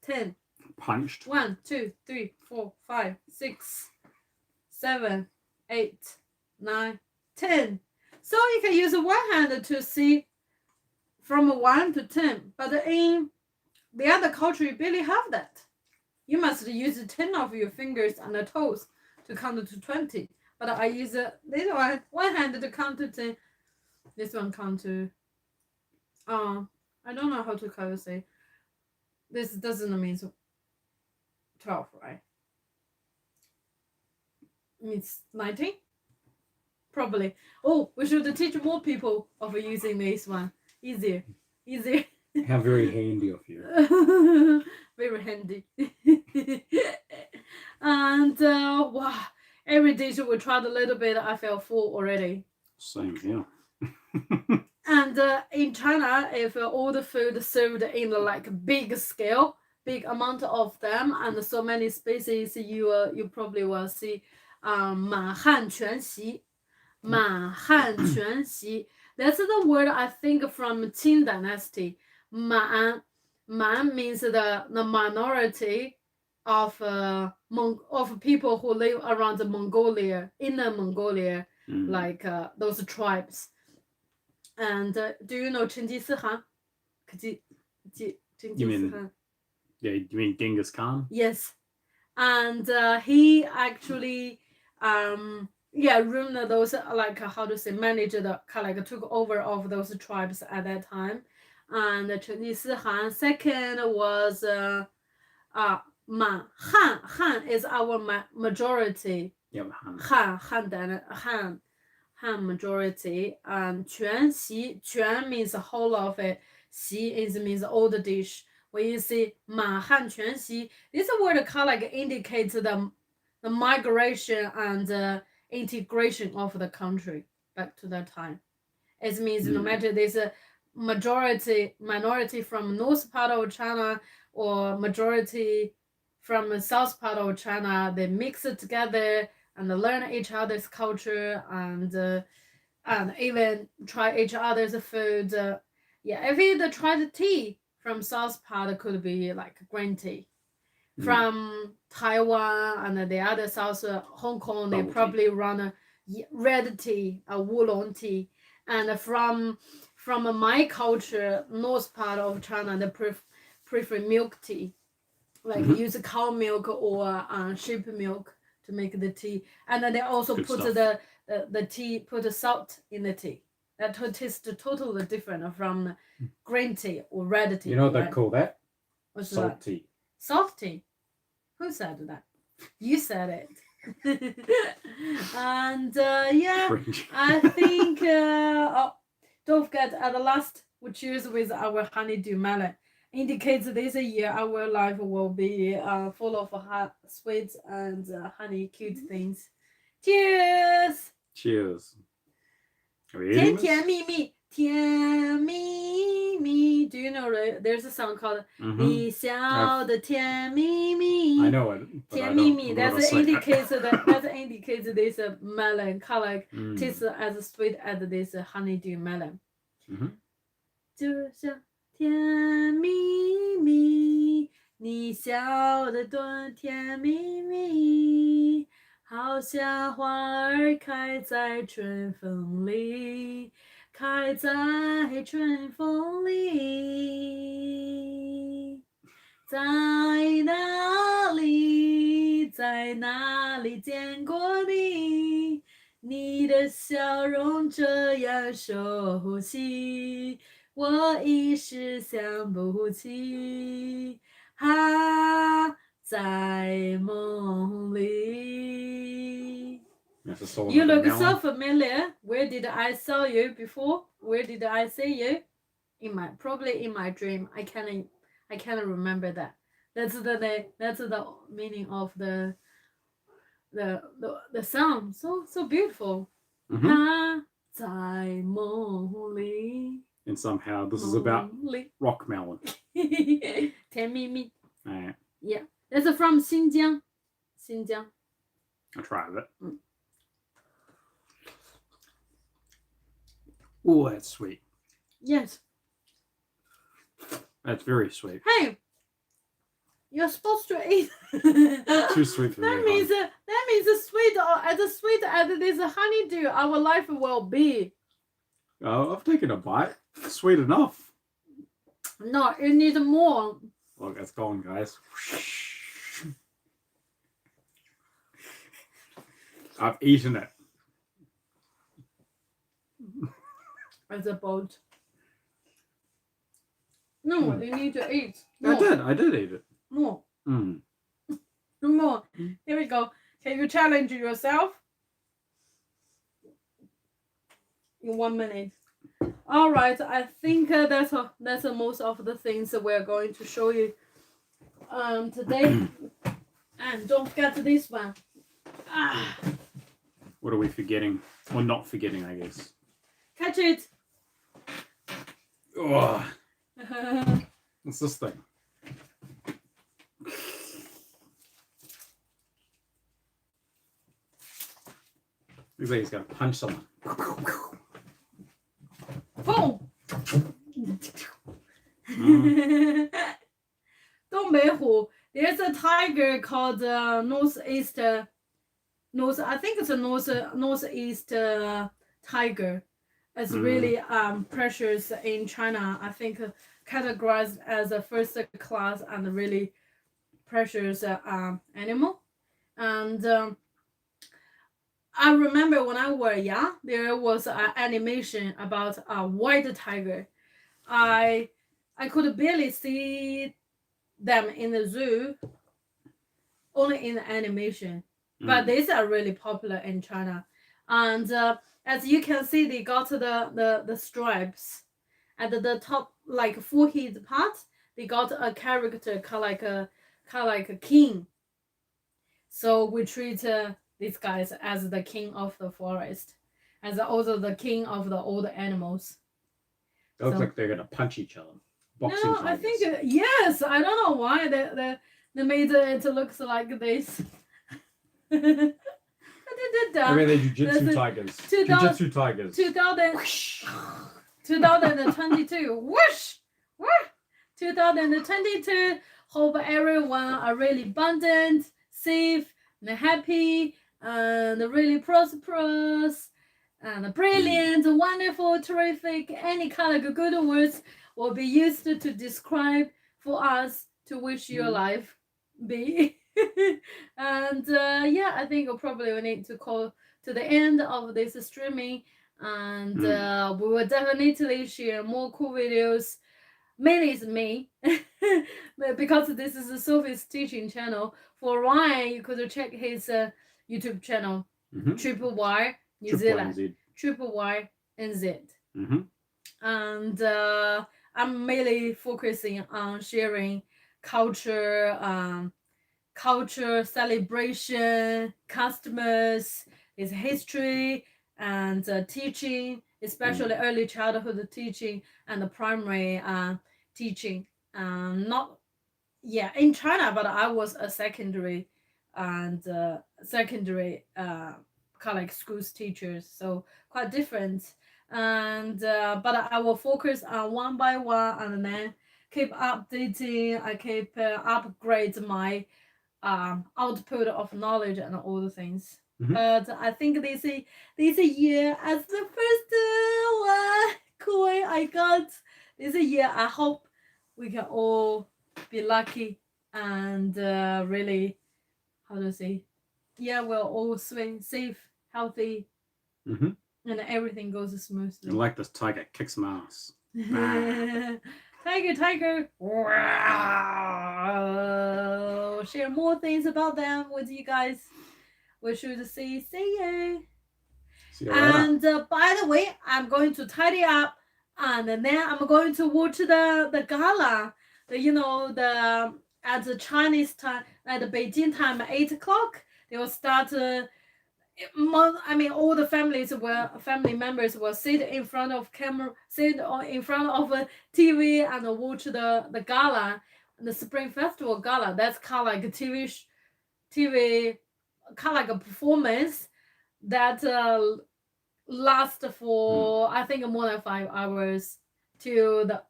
10. Punched. 1, 2, 3, 4, 5, 6, 7, 8, 9, 10. So you can use one hand to see from 1 to 10. But in the other culture, you barely have that. You must use 10 of your fingers and the toes to count to 20. But I use this one hand to count to 10. This one count to... I don't know how to kind of say. This doesn't mean 12, right? It means 19? Probably. Oh, we should teach more people of using this one. Easier. How very handy of you. very handy. And wow, every dish we tried a little bit, I felt full already. Same here. And in China, if all the food served in like big scale, big amount of them, and so many species, you probably will see 满汉全席. 满汉全席. That's the word I think from Qing dynasty. 满 means the minority of people who live around Mongolia, inner Mongolia, like those tribes. And do you know Genghis Khan? You mean Genghis Khan? Yes. And he actually ruled those, like how to say, managed the like took over of those tribes at that time. And Genghis Khan. Second was Han is our majority. Yeah, Han majority. And 全席 means the whole of it. 席 means all the dish. When you see 满汉全席, this word kind of like indicates the migration and integration of the country back to that time. It means no matter there's a minority from north part of China or majority from the south part of China, they mix it together and learn each other's culture and even try each other's food. If you try the tea from south part, it could be like green tea. From Taiwan and the other south, Hong Kong, they probably run a red tea, a oolong tea. And from my culture, north part of China, they prefer milk tea, like use cow milk or sheep milk to make the tea. And then they also put the tea, put salt in the tea. That tastes totally different from green tea or red tea. You know what they call that? What's salt that? tea. Salt tea? Who said that? You said it. And I think don't forget at the last we choose with our honeydew melon. Indicates this year our life will be full of sweets and honey cute things. Cheers! Cheers. Are we 甜 eating 甜 this? 蜜蜜，甜蜜蜜。Do you know there's a song called 你笑的甜蜜蜜 I know it. But 甜 I 蜜 don't, 蜜 I'm that not gonna sing it. indicates this melon kind of like tastes as sweet as this honeydew melon. 就像甜蜜蜜，你笑得多甜蜜蜜，好像花儿开在春风里，开在春风里。在哪里，在哪里见过你？你的笑容这样熟悉，我一时想不起。在梦里。You look so familiar. Where did I saw you before? Where did I see you? Probably in my dream. I can't remember that. That's the meaning of the song. So beautiful. 在梦里。 And somehow this is about rock melon. 甜蜜蜜. Yeah. That's from Xinjiang. I tried it. Oh, that's sweet. Yes. That's very sweet. Hey, you're supposed to eat. Too sweet for me. That means sweet as sweet as this honeydew, our life will be. Oh, I've taken a bite. Sweet enough. No, you need more. Look, it's gone, guys. I've eaten it. As a boat. No, you need to eat. More. I did eat it. More. Mm. More. Here we go. Can you challenge yourself? In 1 minute. All right. I think that's most of the things that we're going to show you today. And don't forget this one. What are we forgetting? Or not forgetting, I guess. Catch it. Oh, what's this thing? Looks like he's gonna punch someone. Boom. 嗯 Dongmeihu. There's a tiger called northeast. I think it's a northeast tiger. It's really precious in China. I think categorized as a first class and really precious animal. And I remember when I was young, there was an animation about a white tiger. I could barely see them in the zoo, only in the animation. But these are really popular in China. And as you can see, they got the stripes at the top, like forehead part. They got a character kind of like a king. So we treat these guys as the king of the forest, as also the king of the old animals. It looks like they're gonna punch each other. Boxing No, I think yes. I don't know why they made it looks like this. Maybe they're jiu-jitsu tigers. Jiu-jitsu tigers. 2022. Whoosh! 2022. Hope everyone are really abundant, safe, and happy, and really prosperous, and brilliant, wonderful, terrific. Any kind of good words will be used to describe for us to wish your life be. And yeah, I think we'll probably need to call to the end of this streaming, and we will definitely share more cool videos. Mainly it's me because this is Sophie's teaching channel. For Ryan, you could check his YouTube channel, Triple Y New Zealand, Triple Y NZ. And I'm mainly focusing on sharing culture, celebration, customers, its history, and teaching, especially early childhood teaching and the primary teaching. Not in China, but I was a secondary and kind of like schools teachers, so quite different. And but I will focus on one by one, and then keep updating. I keep upgrade my output of knowledge and all the things. But I think this year, as the first coin I got this year, I hope we can all be lucky and really, how to say, we're all safe, healthy, and everything goes smoothly. I like this tiger kicks some ass. Tiger. Wow. Share more things about them with you guys. We should see you. See you later. And by the way, I'm going to tidy up, and then I'm going to watch the gala. At the Chinese time, at the Beijing time, 8 o'clock, they will start. All the family members will sit in front of in front of a TV and watch the gala, the Spring Festival gala. That's kind of like a TV, kind of like a performance that lasts for I think more than 5 hours till the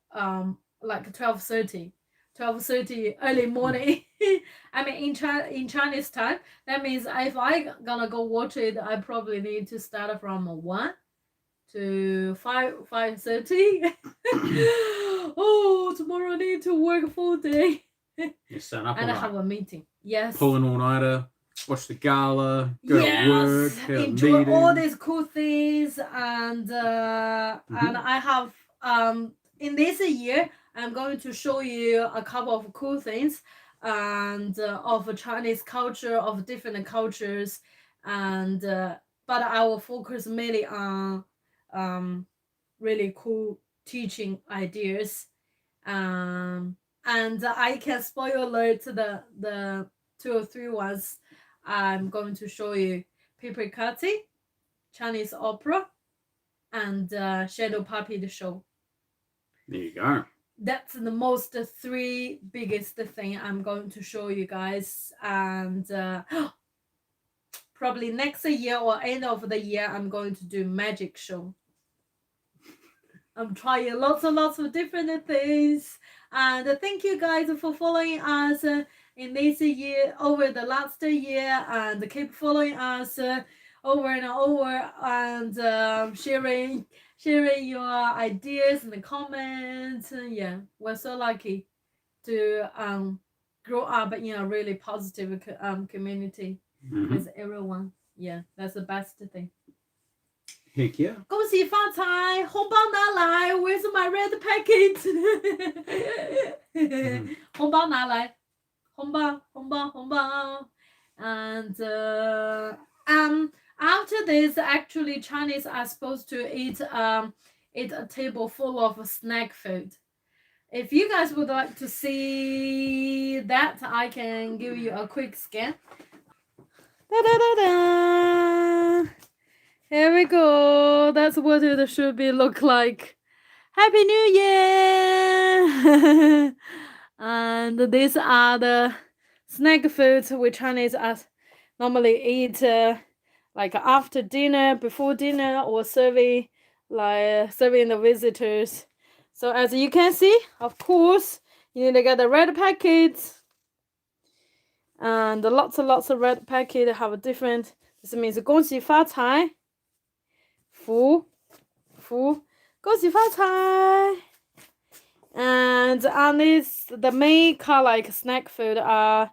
like 12:30 early morning. In Chinese time, that means if I gonna go watch it, I probably need to start from 1 to 5:30. Oh, tomorrow I need to work full day. You stand up and I all have night. a meeting. Yes. Pull an all-nighter, watch the gala, go to work, enjoy all these cool things, and I have in this year I'm going to show you a couple of cool things and of Chinese culture, of different cultures, and but I will focus mainly on really cool teaching ideas. And I can spoil alert the 2 or 3 ones I'm going to show you. Pipicati, Chinese opera, and Shadow Puppet show. There you go. That's the most 3 biggest thing I'm going to show you guys. And probably next year or end of the year, I'm going to do magic show. I'm trying lots and lots of different things. And thank you guys for following us in this year, over the last year, and keep following us over and over, and sharing your ideas and comments. Yeah, we're so lucky to grow up in a really positive community with everyone. Yeah, that's the best thing. Heck yeah. 恭喜发财，红包拿来 Where's my red packet? 红包拿来，红包，红包，红包。And after this, actually, Chinese are supposed to eat a table full of snack food. If you guys would like to see that, I can give you a quick scan. Da da da da. Here we go. That's what it should be look like. Happy New Year! And these are the snack foods we Chinese normally eat like after dinner, before dinner, or serving the visitors. So as you can see, of course, you need to get the red packets. And lots of red packets have a different. This means 恭喜发财。福，恭喜发财。And on this, the main like snack food are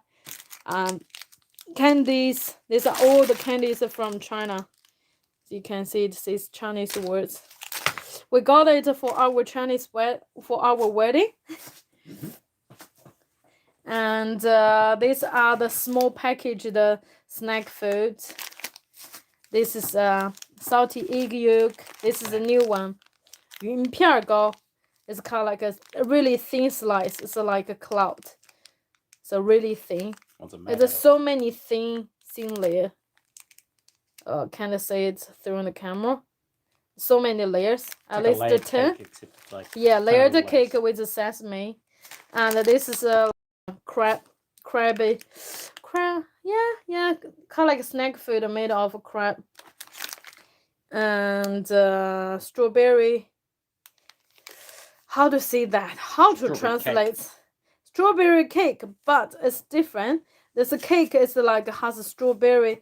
candies. These are all the candies from China. So you can see these Chinese words. We got it for our wedding. And these are the small packaged snack foods. This is salty egg yolk. This is a new one. 云片糕. It's kind of like a really thin slice. It's like a cloud. So really thin. There's so many thin layer. Can I say it through the camera? So many layers. At least 10. Yeah, layered cake with the sesame. And this is a crab. Yeah, kind of like snack food made of crab. And strawberry. How to say that? How to translate? Cake. Strawberry cake, but it's different. This cake is like has a strawberry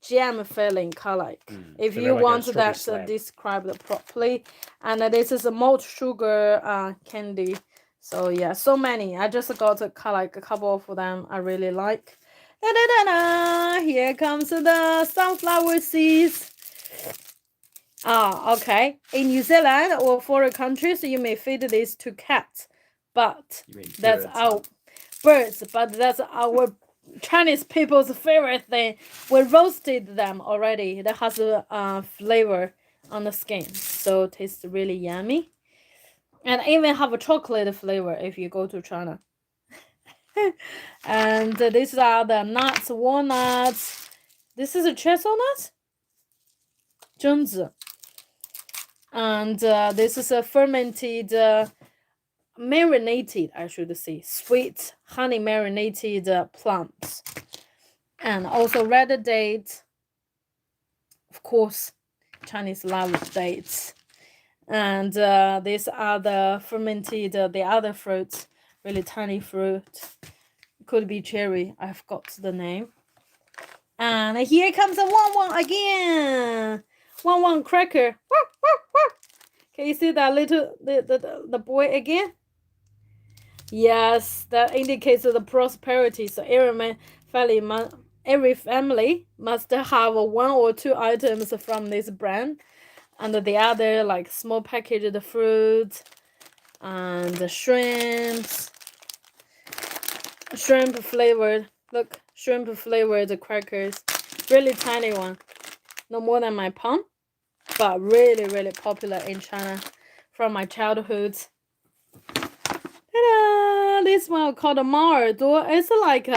jam filling, kind of like. If you want that described properly. And this is a malt sugar candy. So yeah, so many. I just got a couple of them I really like. Da, da, da, da. Here comes the sunflower seeds. Okay. In New Zealand or foreign countries, you may feed this to cats, but that's our birds. But that's our Chinese people's favorite thing. We roasted them already. That has a flavor on the skin, so it tastes really yummy. And even have a chocolate flavor if you go to China. And these are the nuts, walnuts. This is a chestnut. 榛子. And this is a fermented, marinated, I should say, sweet honey marinated plums. And also red dates. Of course, Chinese love dates. And these are the fermented, the other fruits, really tiny fruit. Could be cherry. I forgot the name. And here comes a one again. One cracker. Can you see that little the boy again? Yes, that indicates the prosperity. So every family must have 1 or 2 items from this brand. And the other like small packaged fruit and the shrimp flavored. Look, shrimp flavored crackers. Really tiny one. No more than my palm, but really popular in China from my childhood. this one called Mar. It's like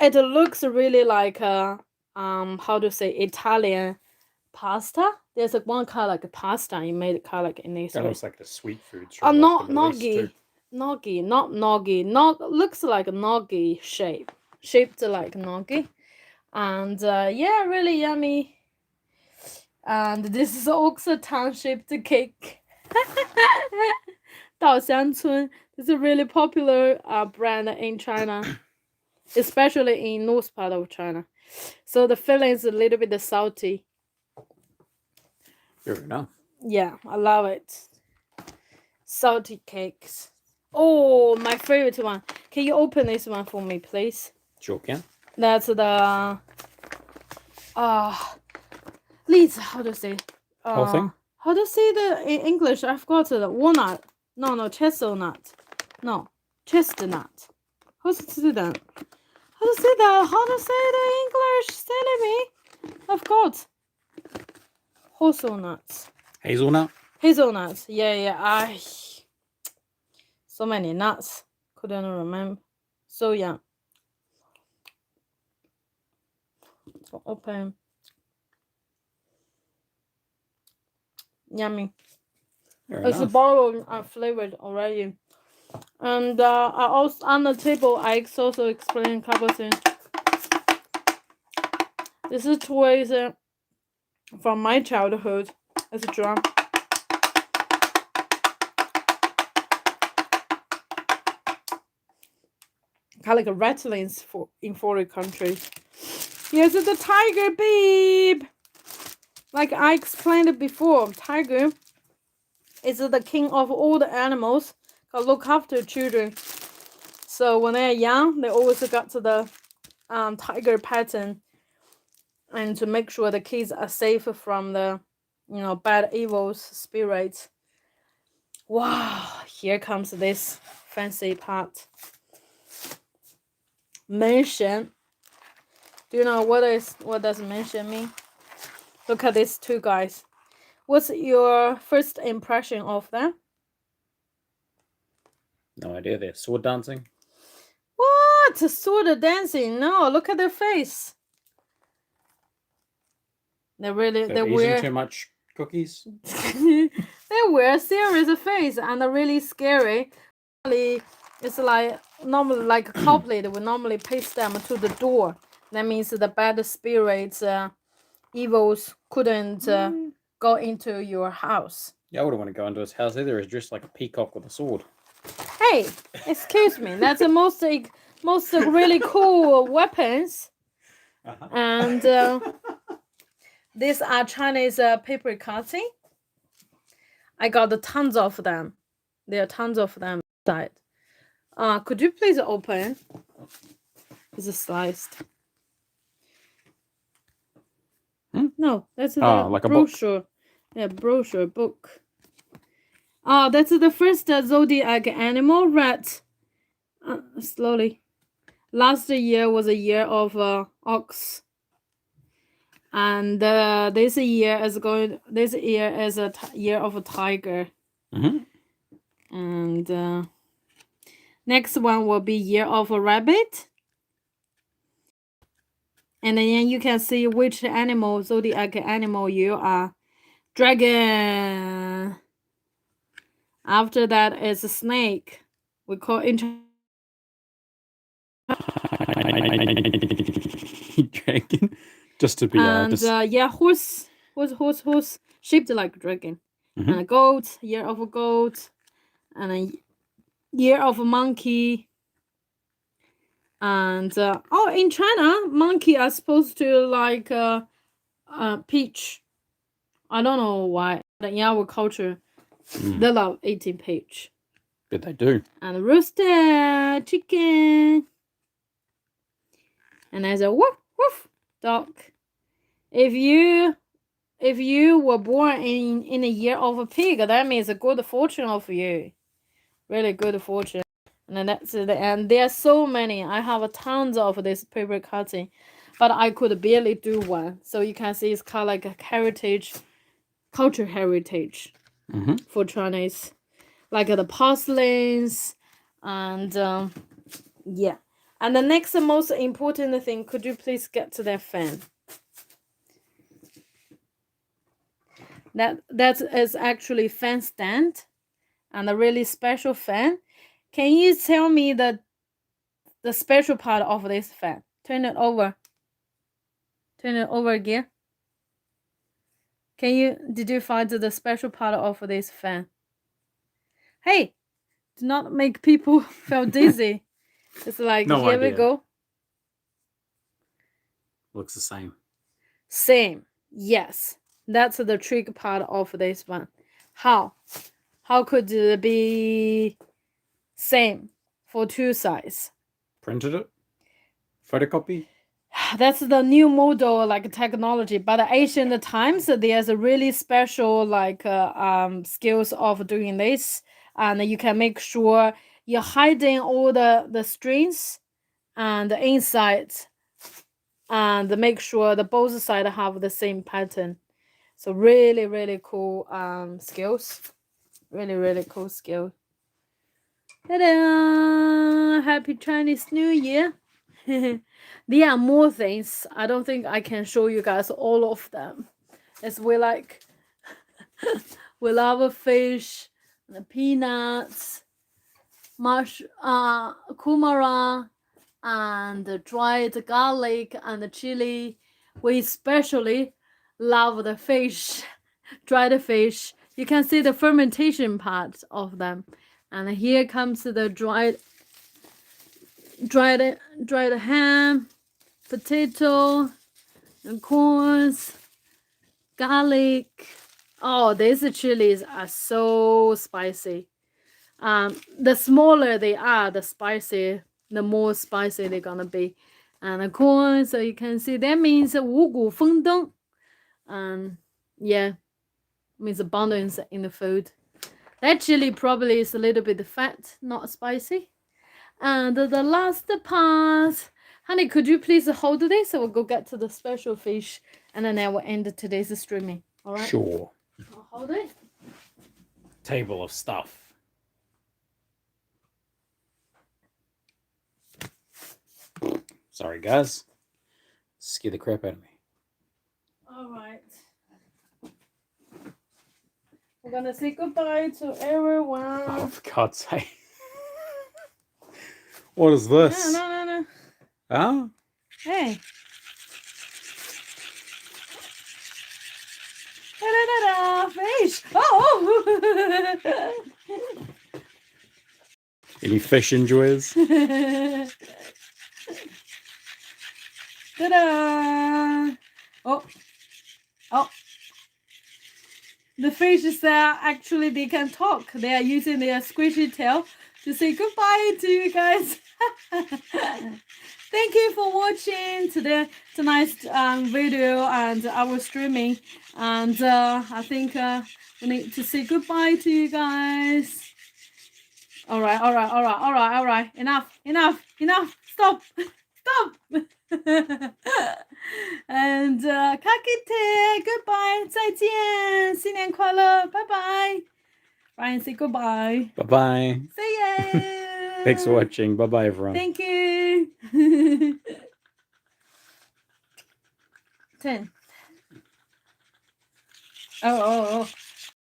it looks really like how to say Italian pasta. There's one kind like a pasta you made kind like in this That way. looks like the sweet foods. From Not the Middle East too. gnocchi, not gnocchi. Looks like a gnocchi shaped like gnocchi, and yeah, really yummy. And this is also town-shaped cake. 稻香村. This is a really popular brand in China, especially in north part of China. So the filling is a little bit salty. Fair enough. Yeah, I love it. Salty cakes. Oh, my favorite one. Can you open this one for me, please? Sure can. That's the Liz, how to say? Whole thing? How to say the in English? I forgot the walnut. No, chestnut. No, chestnut. How to say that? How to say that? How to say the English? Silly me. I forgot. Hazelnuts. Hazelnut. Hazelnuts. Yeah. So many nuts. Couldn't remember. So young. So open. Yummy. Fair It's enough. bottled and flavored already. And I also on the table I also explain a couple things. This is toys from my childhood. It's a drum. Kind of like a rattlings in foreign countries. Here's the tiger, babe. Like I explained before, tiger is the king of all the animals. Can look after children. So when they're young, they always got to the tiger pattern, and to make sure the kids are safe from the bad evils spirits. Wow, here comes this fancy part. Mention. Do you know what does mention mean? Look at these two guys. What's your first impression of them? No idea. They're sword dancing. What? Sword dancing? No, look at their face. They're Eating weird. too much cookies. They wear a serious face and they're really scary. It's like normally like a couplet would normally paste them to the door. That means the bad spirits, evils couldn't go into your house. Yeah, I wouldn't want to go into his house either. He's dressed like a peacock with a sword. Hey, excuse me. That's the most really cool weapons. Uh-huh. And these are Chinese paper cutting. I got tons of them. There are tons of them inside. Could you please open? It's sliced. No, that's the like a brochure. Book. Yeah, brochure book. That's the first zodiac animal, rat. Slowly. Last year was a year of ox. And this year is a year of a tiger. Mm-hmm. And next one will be year of a rabbit. And then you can see which animal, zodiac animal you are. Dragon. After that is a snake. We call it dragon. Just to be and horse shaped like a dragon. Mm-hmm. And a goat, year of a goat, and a year of a monkey. And in China, monkey are supposed to like peach. I don't know why. But in our culture, they love eating peach. But they do. And rooster, chicken. And there's a woof woof dog. If you were born in a year of a pig, that means a good fortune of you. Really good fortune. And then that's it. And there are so many. I have tons of this paper cutting, but I could barely do one. So you can see it's kind of like a culture heritage for Chinese. Like the porcelains And yeah. And the next most important thing, could you please get to that fan? That is actually fan stand and a really special fan. Can you tell me the special part of this fan? Turn it over. Turn it over again. Did you find the special part of this fan? Hey, do not make people feel dizzy. It's like, No here we idea. go. Looks the same. Same. Yes. That's the trick part of this one. How could it be same for two sides? Printed it? Photocopy? That's the new model like technology, but ancient times there's a really special like skills of doing this, and you can make sure you're hiding all the strings and the inside, and make sure the both sides have the same pattern. So really cool skills. Really cool skill. Ta-da! Happy Chinese New Year. There are more things. I don't think I can show you guys all of them. As we like we love fish, the peanuts, kumara, and the dried garlic and the chili. We especially love the fish, dried fish. You can see the fermentation part of them. And here comes the dried ham, potato, and corns, garlic. Oh, these chilies are so spicy. The smaller they are, the more spicy they're gonna be. And the corn, so you can see that means 五谷丰登. Yeah, means abundance in the food. That chili probably is a little bit fat, not spicy. And the last part, honey, could you please hold this? So we'll go get to the special fish, and then I will end today's streaming. All right? Sure. I'll hold it. Table of stuff. Sorry, guys. Scare the crap out of me. All right. We're gonna say goodbye to everyone. Oh, for God's sake. What is this? No. Huh? Hey. Da-da-da-da, fish. Oh. Any fish enjoyers? Ta-da! Oh. The fishes actually they can talk. They are using their squishy tail to say goodbye to you guys. Thank you for watching tonight's video and our streaming. And I think we need to say goodbye to you guys. All right. Enough. Stop. And Kakite, goodbye. 再见，新年快乐，拜拜。Ryan, say goodbye. Bye-bye. Say yeah. Thanks for watching. Bye-bye, everyone. Thank you. 10. Oh.